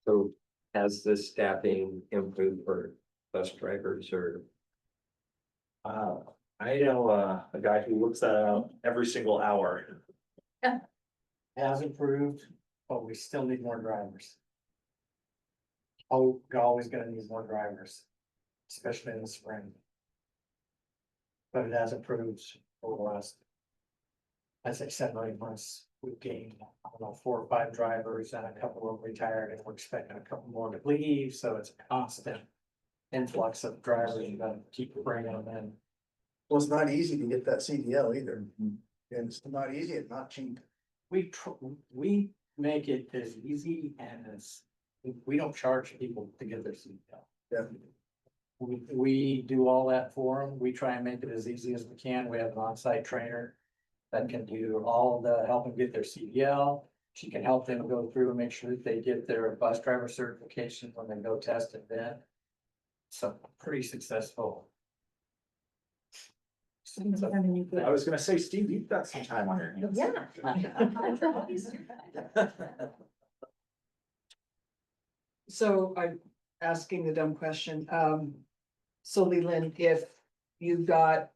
So has the staffing improved for bus drivers or? I know a guy who looks that out every single hour. Has improved, but we still need more drivers. Oh, you're always gonna need more drivers, especially in the spring. But it has improved over the last, I'd say 7 or 8 months. We've gained, I don't know, 4 or 5 drivers and a couple of retired and we're expecting a couple more to leave, so it's a constant influx of drivers. You gotta keep bringing them in. Well, it's not easy to get that CDL either. And it's not easy and not cheap. We make it as easy and as, we don't charge people to get their CDL. Yeah. We do all that for them. We try and make it as easy as we can. We have an on-site trainer that can do all of the, help them get their CDL. She can help them go through and make sure that they get their bus driver certification when they go test it then. So pretty successful. I was gonna say, Steve, you've got some time on your hands. Yeah. So I'm asking the dumb question, so Leland, if you got.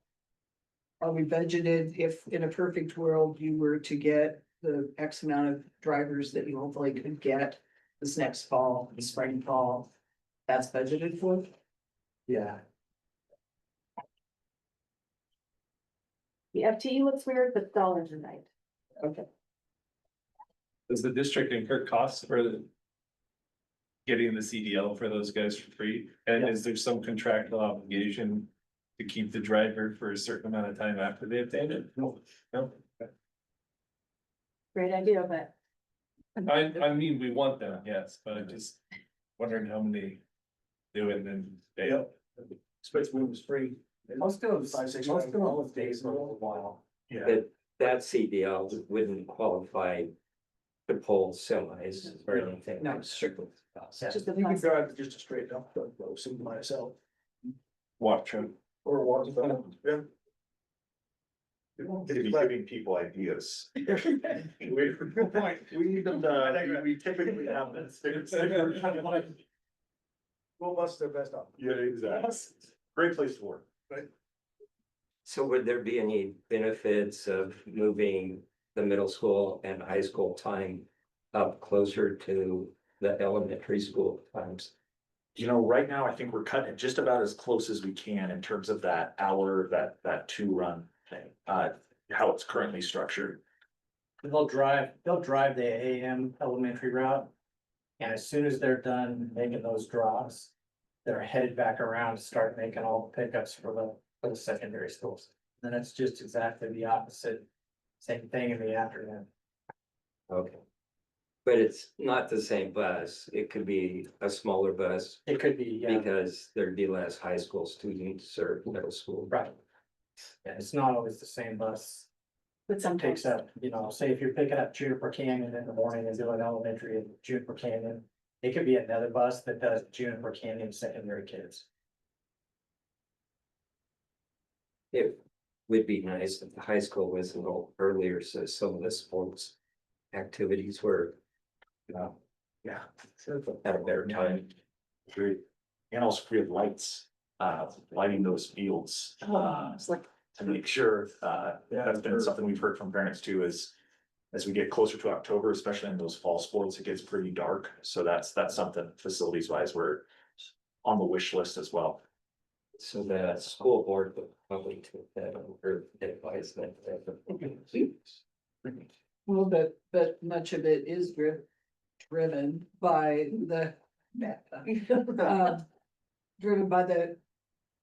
Are we budgeted, if in a perfect world you were to get the X amount of drivers that you hopefully could get this next fall, the spring, fall, that's budgeted for? Yeah. The FTE looks weird, but dollars are right. Okay. Does the district incur costs for the? Getting the CDL for those guys for free? And is there some contractual obligation? To keep the driver for a certain amount of time after they obtain it? No. Great idea, but. I mean, we want them, yes, but I'm just wondering how many do it and then fail. Space Move is free. Most of Five, six, most five. of those days for a little while. Yeah. That CDL wouldn't qualify to pull semis or anything. No. Strictly. Just the You can bus. drive just a straight dump truck, though, single by itself, Walk truck. or a water truck, yeah. To be giving people ideas. Good point. We need them to, we typically have this. We'll bust their best off. Yeah, exactly. Great place to work. So would there be any benefits of moving the middle school and high school time up closer to the elementary school times? You know, right now, I think we're cutting it just about as close as we can in terms of that hour, that 2 run thing, how it's currently structured. They'll drive the AM elementary route. And as soon as they're done making those drops, they're headed back around to start making all the pickups for the secondary schools. Then it's just exactly the opposite, same thing in the afternoon. Okay. But it's not the same bus. It could be a smaller bus It could be, yeah, because there'd be less high school students or middle school. right. Yeah, it's not always the same bus. But sometimes, Takes up, say if you're picking up Juniper Canyon in the morning and doing elementary at Juniper Canyon, it could be another bus that does Juniper Canyon secondary kids. It would be nice if the high school was a little earlier, so some of the sports activities were, Yeah. at a better time. Great. And also we have lights, lighting those fields, It's like, to make sure, that's been something we've heard from parents too, is. As we get closer to October, especially in those fall sports, it gets pretty dark, so that's something facilities wise, we're on the wish list as well. So the school board would probably take that over advise that. well, but much of it is driven by the. Driven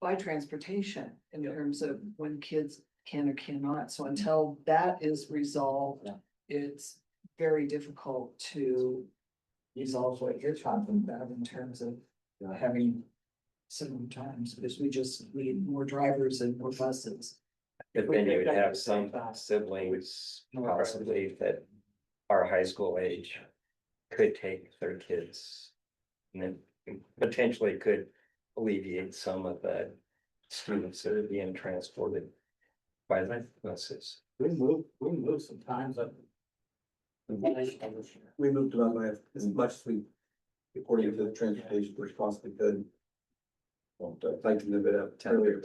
by transportation in terms of when kids can or cannot. So until that is resolved, it's very difficult to resolve what you're talking about in terms of having similar times, because we just need more drivers and more buses. But then you would have some siblings possibly that are high school age could take their kids. And then potentially could alleviate some of the students that are being transported by the buses. We move sometimes up. We moved about by as much as we, according to the transportation, which possibly could. Tighten a bit up earlier.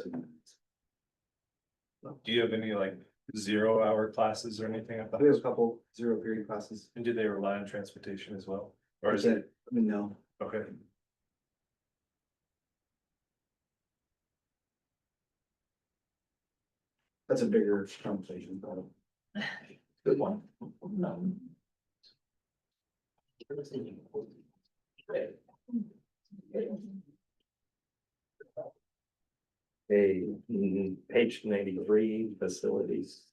Do you have any like 0-hour classes or anything at the We have high a school? couple 0-period classes. And do they rely on transportation as well? Or is I it, mean, no, okay, that's a bigger conversation, but. Good one. Page 93, facilities.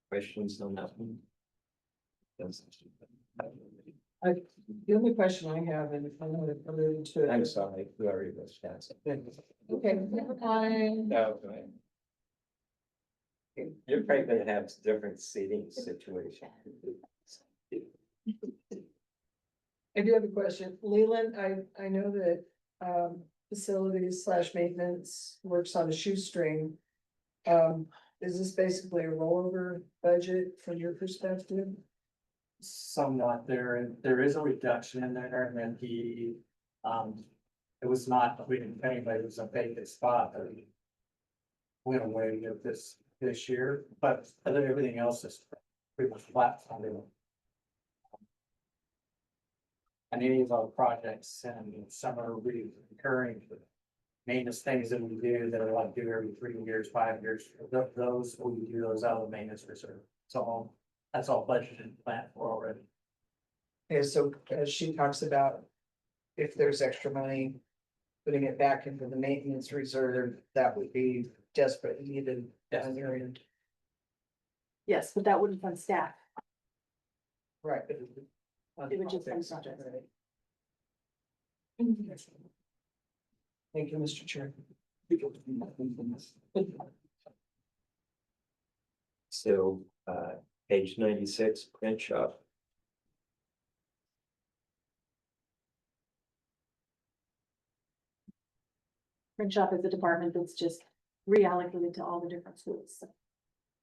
Questions on that one? The only question I have, and I'm gonna allude to it. I'm sorry, we already was dancing. Okay, never mind. No, go ahead. You're probably gonna have different seating situation. I do have a question. Leland, I know that facilities / maintenance works on a shoestring. Is this basically a rollover budget from your perspective? Somewhat, there is a reduction in there, and then it was not, we didn't pay anybody, it was a vacant spot that we went away with this year, but everything else is pretty much flat funding. And any of our projects and some are recurring maintenance things that we do that are like do every 3 years, 5 years, those, we do those out of maintenance reserve. So that's all budgeted and planned for already. Okay, so as she talks about, if there's extra money putting it back into the maintenance reserve, that would be desperately needed down there and. Yes, but that wouldn't fund staff. Right. It would just fund projects. Thank you, Mr. Chair. So, page 96, print shop. Print shop is a department that's just reallocated to all the different schools. So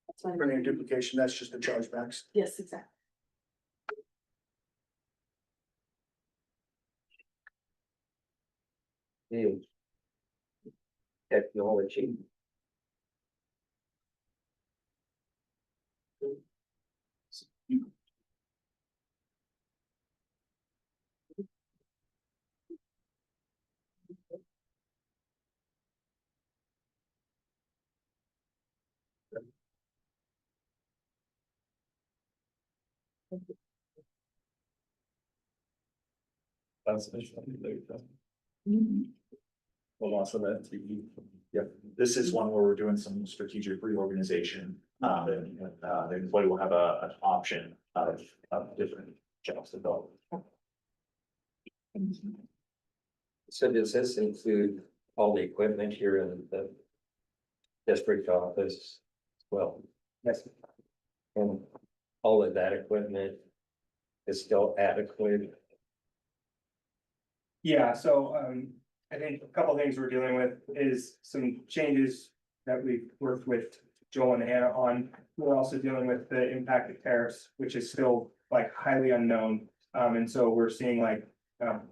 that's why. Printing duplication, that's just the chargebacks. Yes, exactly. Hmm. Technology. Hold on, so that, yep, this is one where we're doing some strategic reorganization. The employee will have an option of different jobs to go. So does this include all the equipment here in the district office? Well, yes. And all of that equipment is still adequate? Yeah, so I think a couple things we're dealing with is some changes that we've worked with Joel and Hannah on. We're also dealing with the impact of tariffs, which is still like highly unknown. And so we're seeing like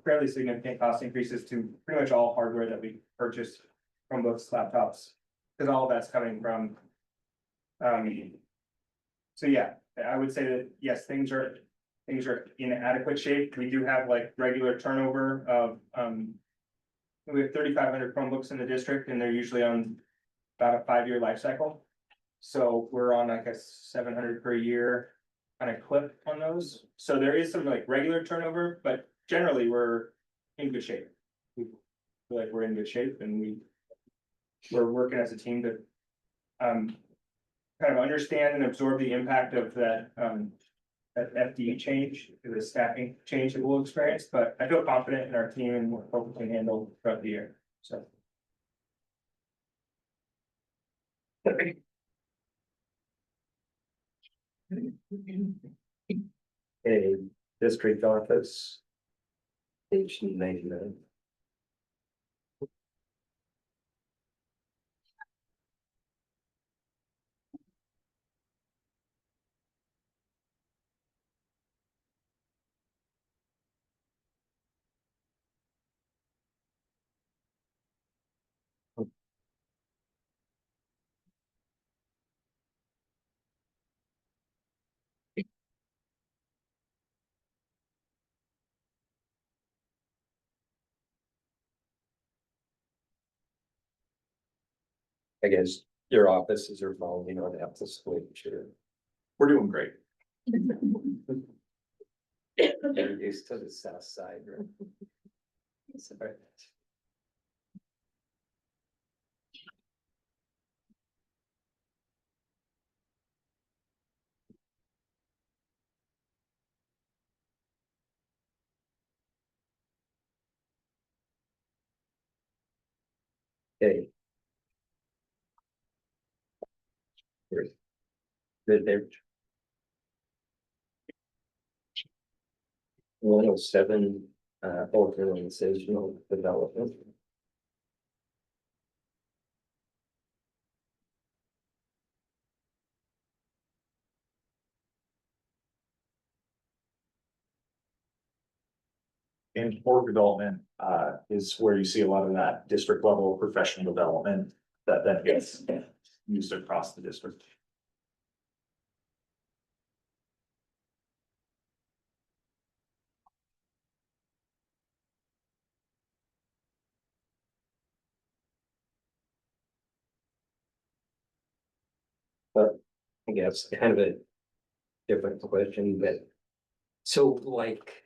fairly significant cost increases to pretty much all hardware that we purchase from books, laptops, because all of that's coming from. So yeah, I would say that yes, things are in adequate shape. We do have like regular turnover of, we have 3,500 Chromebooks in the district and they're usually on about a 5-year life cycle. So we're on like a 700 per year kind of clip on those. So there is some like regular turnover, but generally we're in good shape. We feel like we're in good shape and we're working as a team to kind of understand and absorb the impact of that FD change, the staffing change that we'll experience, but I feel confident in our team and what we can handle throughout the year, so. A district office. Page 99. I guess your offices are following on after school, sure. We're doing great. They're used to the south side, right? Sorry. Okay. They're 107, organizational development. And org development is where you see a lot of that district level professional development that then gets used across the district. But I guess kind of a different question, but so like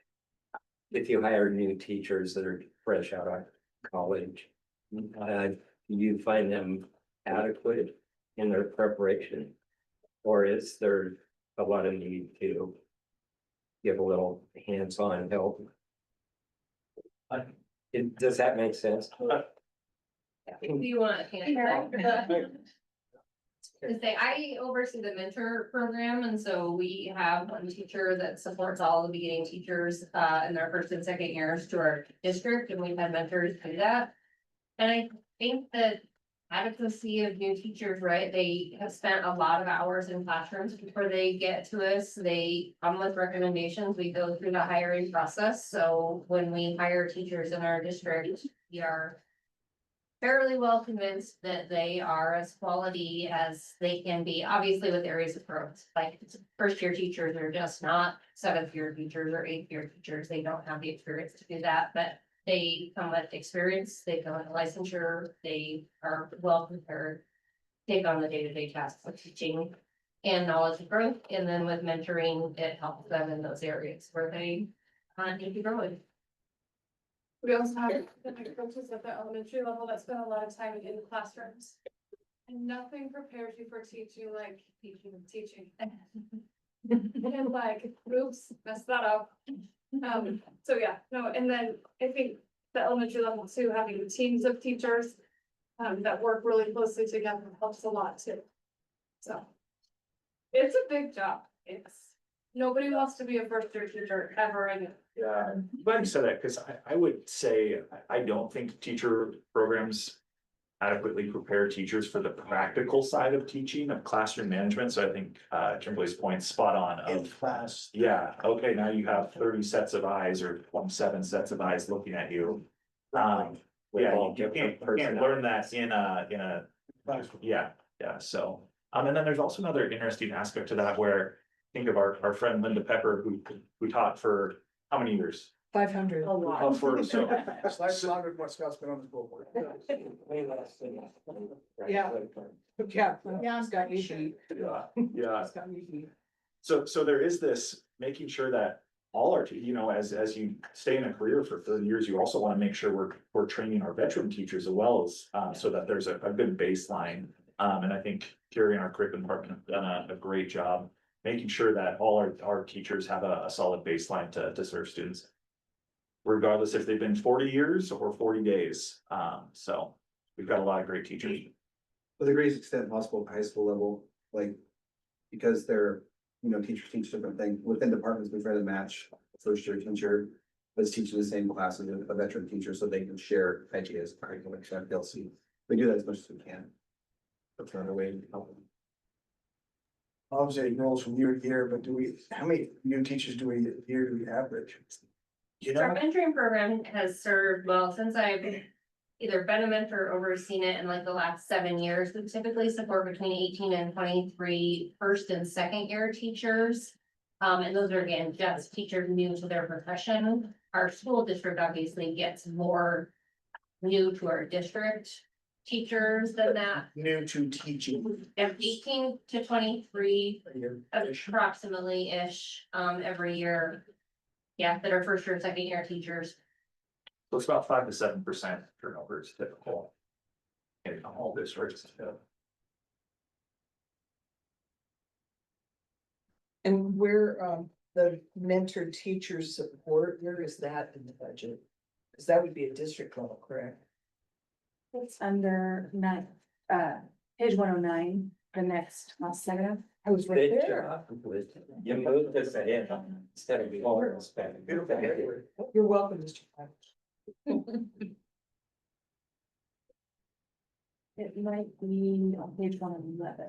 if you hire new teachers that are fresh out of college. Do you find them adequate in their preparation? Or is there a lot of need to give a little hands-on help? Does that make sense? Do you want to hand? To say, I oversee the mentor program, and so we have one teacher that supports all the beginning teachers in their first and second years to our district, and we've had mentors do that. And I think that adequacy of new teachers, right, they have spent a lot of hours in classrooms before they get to us. They come with recommendations. We go through the hiring process. So when we hire teachers in our district, we are fairly well convinced that they are as quality as they can be, obviously with areas of growth. Like first year teachers are just not, seventh year teachers or eighth year teachers, they don't have the experience to do that, but they come with experience, they come with licensure, they are well prepared. Take on the day-to-day tasks of teaching and knowledge and growth, and then with mentoring, it helps them in those areas where they need to grow in. We also have the coaches at the elementary level that spend a lot of time in classrooms. And nothing prepares you for teaching like teaching. And like, oops, messed that up. So yeah, no, and then I think the elementary level too, having teams of teachers that work really closely together helps a lot too. So it's a big job. Nobody wants to be a first year teacher ever in it. Yeah, I'm glad you said that, because I would say, I don't think teacher programs adequately prepare teachers for the practical side of teaching, of classroom management, so I think Kimberly's point spot on In of. class. Yeah, okay, now you have 30 sets of eyes or 27 sets of eyes looking at you. Yeah, you can't learn that in a, yeah, so. And then there's also another interesting aspect to that where, think of our friend Linda Pepper, who taught for how many years? 500. Slightly longer than what Scott's been on the school board. Yeah. Yeah, Scott, you Yeah. So there is this, making sure that all our, as you stay in a career for 30 years, you also want to make sure we're training our veteran teachers as well as, so that there's a good baseline. And I think Carrie and our curriculum department have done a great job making sure that all our teachers have a solid baseline to serve students. Regardless if they've been 40 years or 40 days. So we've got a lot of great teachers. To the greatest extent possible at high school level, like, because they're, teachers teach different things. Within departments, we try to match a first year teacher that's teaching the same class as a veteran teacher, so they can share ideas, curriculum, PLC. We do that as much as we can. That's another way to help them. Obviously, it rolls from year to year, but how many new teachers do we average? Our mentoring program has served, well, since I've either been a mentor or overseen it in like the last 7 years, we typically support between 18 and 23 first and second year teachers. And those are again, just teachers new to their profession. Our school district obviously gets more new to our district teachers than that. New to teaching. 18 to 23 approximately-ish, every year. Yeah, that are first or second year teachers. So it's about 5 to 7% turnover is typical. In all districts. And where, the mentor teacher support, where is that in the budget? Because that would be a district level, correct? It's under page 109, the next, second. I was right Good there. job with, you moved us ahead instead of before. You're welcome, Mr. Platt. It might be on page 111.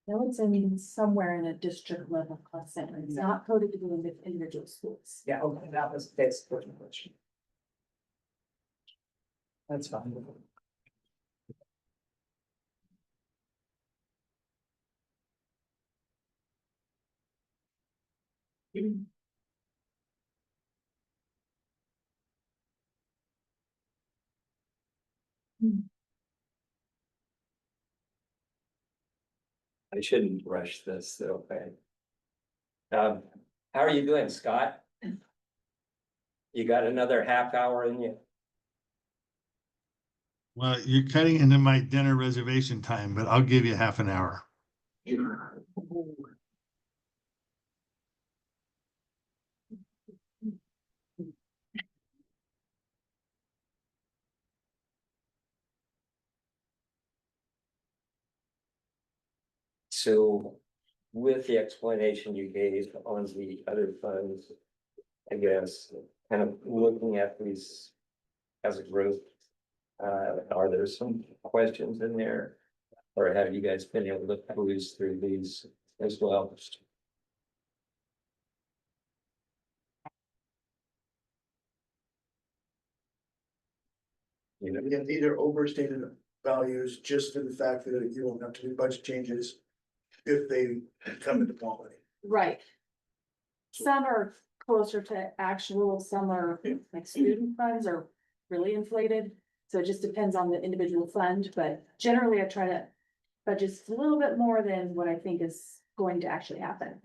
No, it's in somewhere in a district level cost center. It's not coded to be in the individual schools. Yeah, okay, that's the question. That's fine. I shouldn't rush this though, okay? How are you doing, Scott? You got another half hour in you? Well, you're cutting into my dinner reservation time, but I'll give you half an hour. So with the explanation you gave on the other funds, I guess, kind of looking at these as a group, are there some questions in there? Or have you guys been able to peruse through these as well? You know, Again, these are overstated values just for the fact that you won't have to do budget changes if they come into quality. Right. Some are closer to actual, some are like student funds are really inflated. So it just depends on the individual fund, but generally I try to budget just a little bit more than what I think is going to actually happen.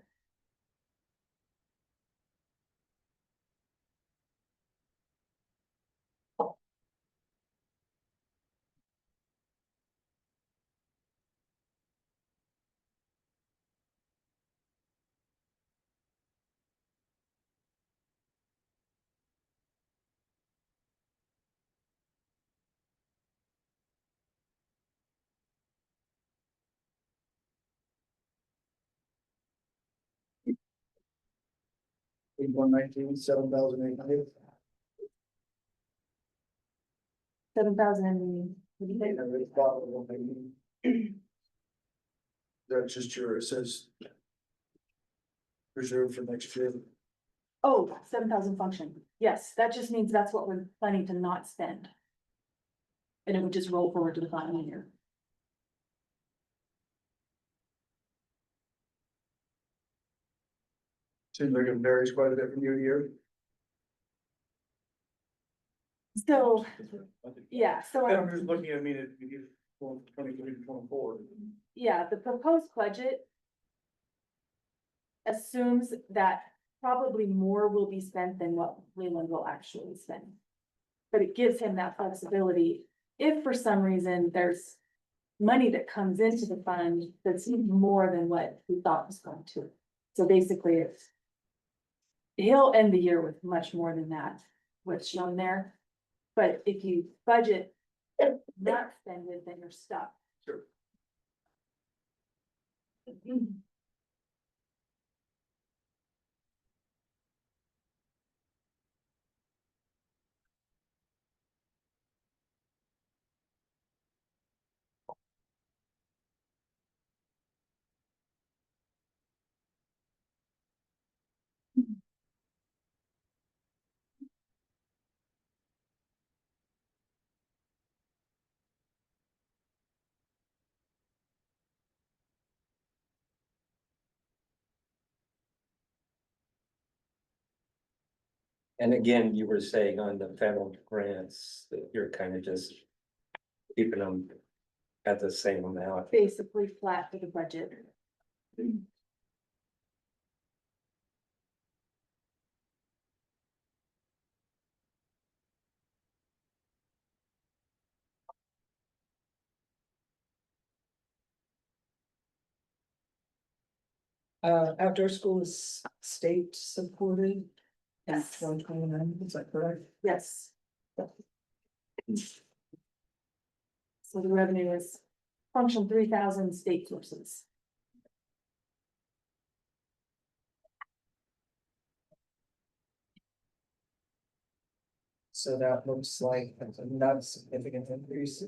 $119, 7,800. 7,000. That's just it says. Reserved for next year. Oh, 7,000 function. Yes, that just means that's what we're planning to not spend. And it would just roll forward to the final year. Seems like it varies quite a bit from year to year. So, yeah, so. I'm just looking at, I mean, it, you 23 to 24. Yeah, the proposed budget assumes that probably more will be spent than what Leland will actually spend. But it gives him that flexibility. If for some reason there's money that comes into the fund that's more than what we thought was going to. So basically it's he'll end the year with much more than that, what's shown there. But if you budget not spend it, then you're stuck. Sure. and again, you were saying on the federal grants that you're kind of just keeping them at the same amount. Basically flat for the budget. Outdoor school is state supported. And Yes. 129, is that correct? Yes. So the revenue is function 3,000 state sources. So that looks like not a significant increase.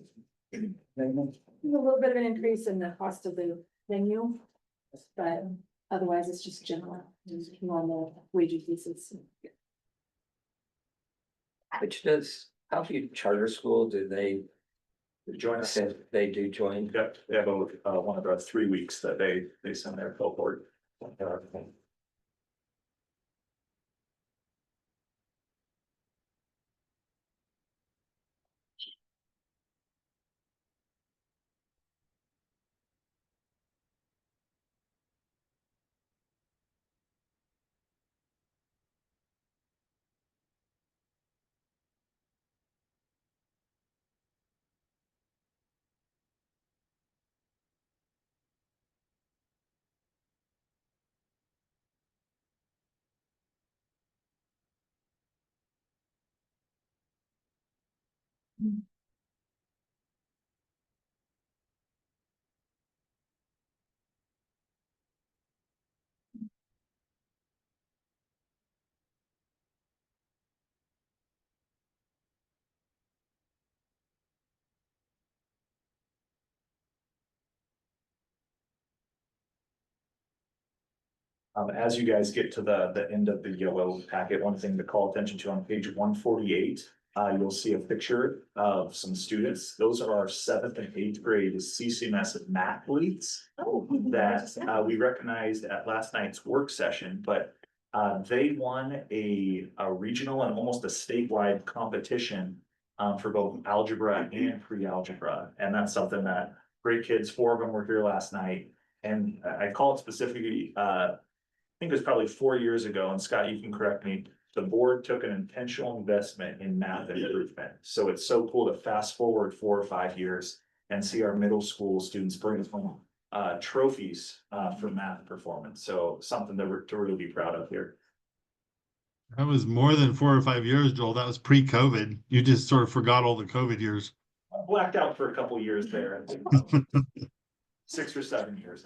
A little bit of an increase in the cost of the venue. But otherwise it's just general, just normal wage increases. Which does, how do you charter school, do they, Join us. they do join? Yep, they have one of the 3 weeks that they send their cohort. As you guys get to the end of the yellow packet, one thing to call attention to on page 148, you'll see a picture of some students. Those are our 7th and 8th grade CCMS mathletes that we recognized at last night's work session, but they won a regional and almost a statewide competition for both algebra and pre-algebra. And that's something that great kids, 4 of them were here last night. And I call it specifically, I think it was probably 4 years ago, and Scott, you can correct me, the board took an intentional investment in math improvement. So it's so cool to fast forward 4 or 5 years and see our middle school students bring home trophies for math performance. So something to really be proud of here. That was more than 4 or 5 years, Joel. That was pre-COVID. You just sort of forgot all the COVID years. Blacked out for a couple years there. 6 or 7 years.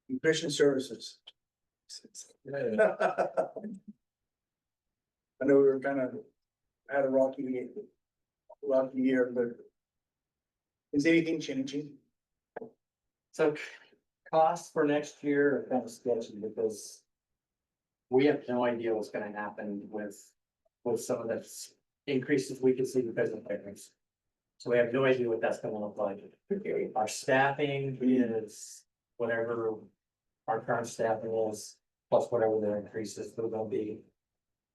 Nutrition services. I know we were kind of had a rocky year, but is anything changing? So costs for next year are kind of sketchy because we have no idea what's gonna happen with some of the increases we can see because of things. So we have no idea what that's gonna look like. Our staffing is whatever our current staffing is, plus whatever the increases are gonna be.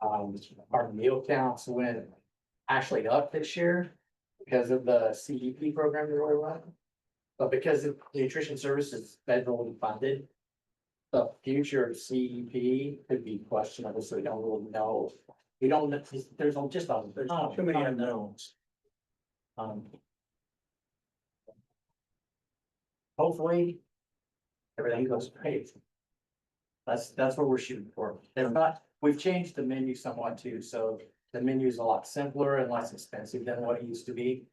Our meal counts went actually up this year because of the CEP program that we're running. But because of nutrition services federally funded, the future of CEP could be questionable, so we don't really know. We don't, there's just a. There's too many unknowns. Hopefully, everything goes great. That's what we're shooting for. If not, we've changed the menu somewhat too, so the menu is a lot simpler and less expensive than what it used to be.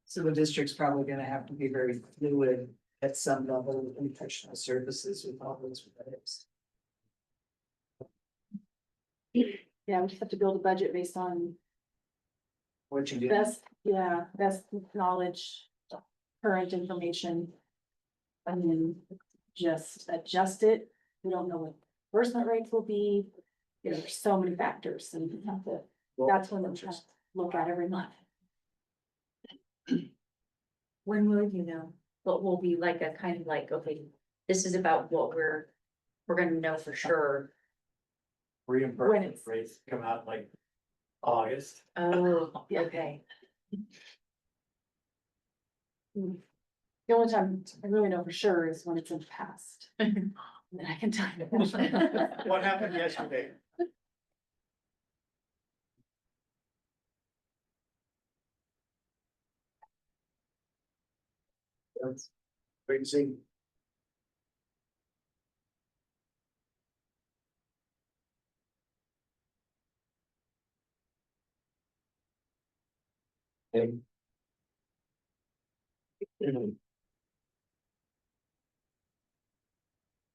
So the district's probably gonna have to be very fluid at some level with nutritional services with all those items. Yeah, we just have to build a budget based on What you do. best knowledge, current information. And then just adjust it. We don't know what reimbursement rates will be. There's so many factors and we have to, that's when we have to look at every month. When will you know? But will be like a kind of like, okay, this is about what we're gonna know for sure. Reimbursement rates come out like August. Oh, okay. The only time I really know for sure is when it's in the past. And then I can tell you. What happened yesterday? Wait and see.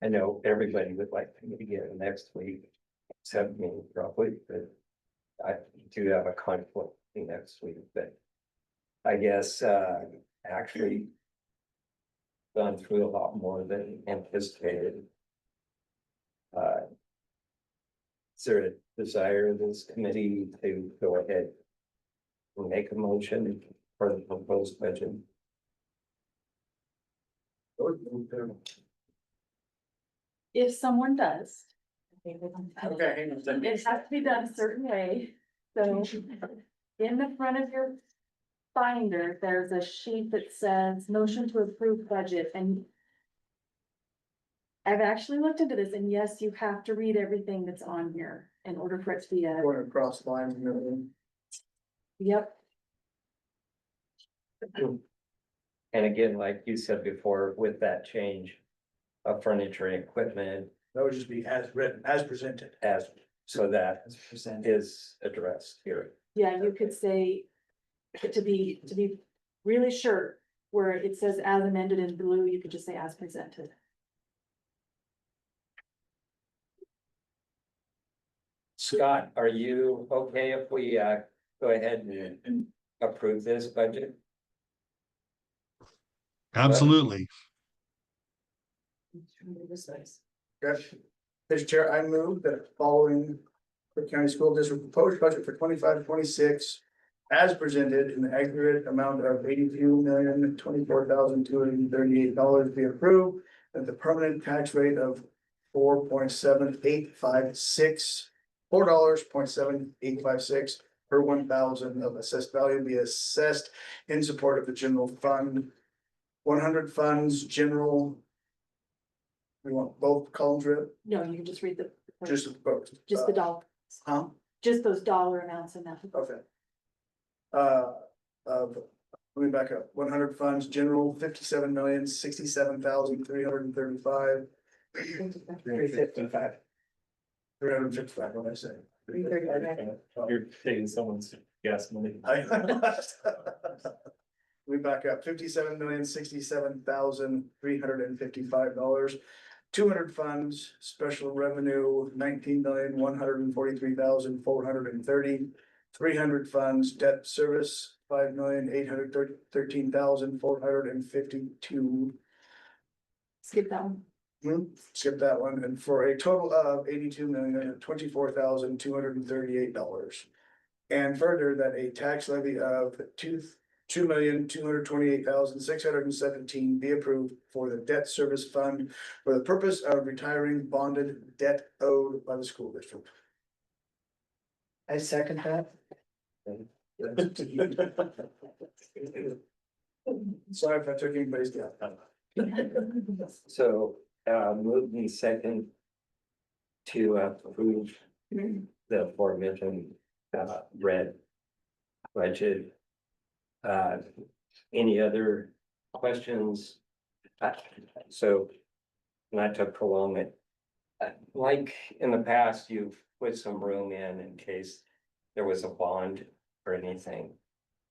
I know everybody would like me to get it next week, except me probably, but I do have a conflict next week, but I guess, actually gone through a lot more than anticipated. Is there a desire of this committee to go ahead and make a motion for the proposed budget? If someone does, Okay. it has to be done a certain way. So in the front of your binder, there's a sheet that says motion to approve budget, and I've actually looked into this, and yes, you have to read everything that's on here in order for it to be a, Going across lines and everything. yep. And again, like you said before, with that change of furniture and equipment That would just be as written, as presented. as, so that is addressed here. Yeah, you could say, to be really sure, where it says as amended in blue, you could just say as presented. Scott, are you okay if we go ahead and approve this budget? Absolutely. Okay. Mr. Chair, I move that following Cook County School District proposed budget for 25-26, as presented in the aggregate amount of $82,024,238 be approved, that the permanent tax rate of $4.7856 per 1,000 of assessed value be assessed in support of the general fund. 100 funds, general. We want both columns read, No, you can just read the. just both. Just the dollar, Huh? just those dollar amounts in that. Okay. Let me back up, 100 funds, general, 57,067,335. 355. 355, what did I say? You're taking someone's gas money. We back up, $57,067,355. 200 funds, special revenue, 19,143,430. 300 funds, debt service, 5,813,452. Skip that one. Skip that one, and for a total of $82,024,238. And further, that a tax levy of $2,228,617 be approved for the debt service fund for the purpose of retiring bonded debt owed by the school district. I second that. Sorry if I took anybody's guess. So, moved in second to approve the aforementioned, red budget. Any other questions? So, not to prolong it, like in the past, you've put some room in case there was a bond or anything.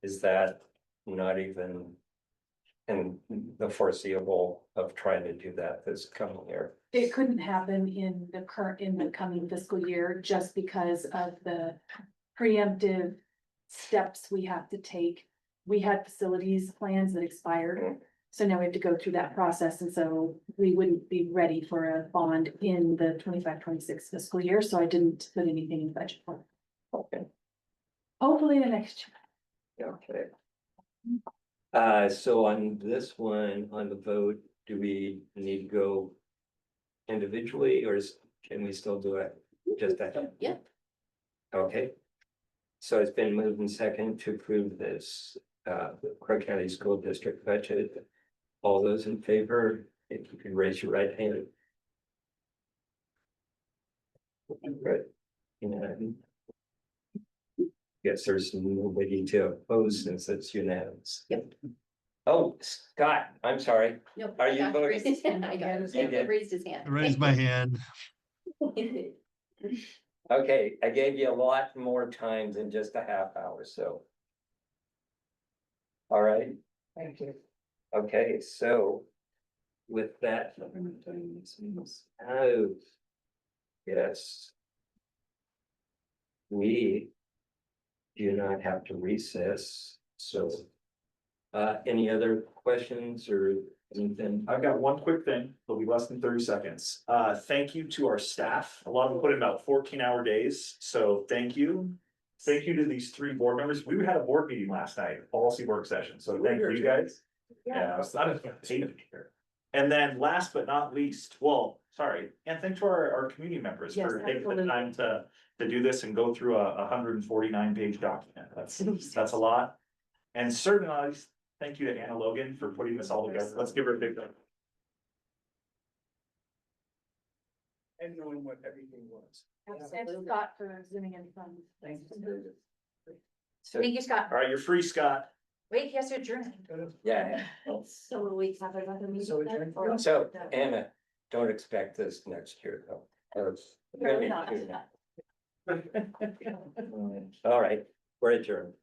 Is that not even in the foreseeable of trying to do that this coming year? It couldn't happen in the coming fiscal year, just because of the preemptive steps we have to take. We had facilities plans that expired, so now we have to go through that process, and so we wouldn't be ready for a bond in the 25-26 fiscal year, so I didn't put anything in the budget for it. Okay. Hopefully the next year. Okay. So on this one, on the vote, do we need to go individually, or can we still do it just that? Yep. Okay. So it's been moved in second to approve this, Crook County School District budget. All those in favor, if you can raise your right hand. Good. Guess there's nobody to oppose since it's unanimous. Yep. Oh, Scott, I'm sorry. No. Are you I got voting? raised his hand. I got You did? raised his hand. I raised my hand. Okay, I gave you a lot more time than just a half hour, so. All right, Thank you. okay, so with that. Oh. Yes. We do not have to recess, so. Any other questions or Anything? I've got one quick thing, it'll be less than 30 seconds. Thank you to our staff. A lot of them put in about 14-hour days, so thank you. Thank you to these 3 board members. We had a board meeting last night, policy work session, so thank you guys. Yeah, it's not a here. And then last but not least, well, sorry, and thank to our community members Yes, for taking the absolutely. time to do this and go through a 149-page document. That's a lot. And certainly, thank you to Anna Logan for putting this all together. Let's give her a big thank you. And knowing what everything was. And Scott for zooming in from. Thank Thank you, Scott. All right, you're free, Scott. Wait, he has to adjourn. Yeah. So will we have another meeting? So then, adjourn. or- So Anna, don't expect this next year though. That's- Really not. All right, we're adjourned.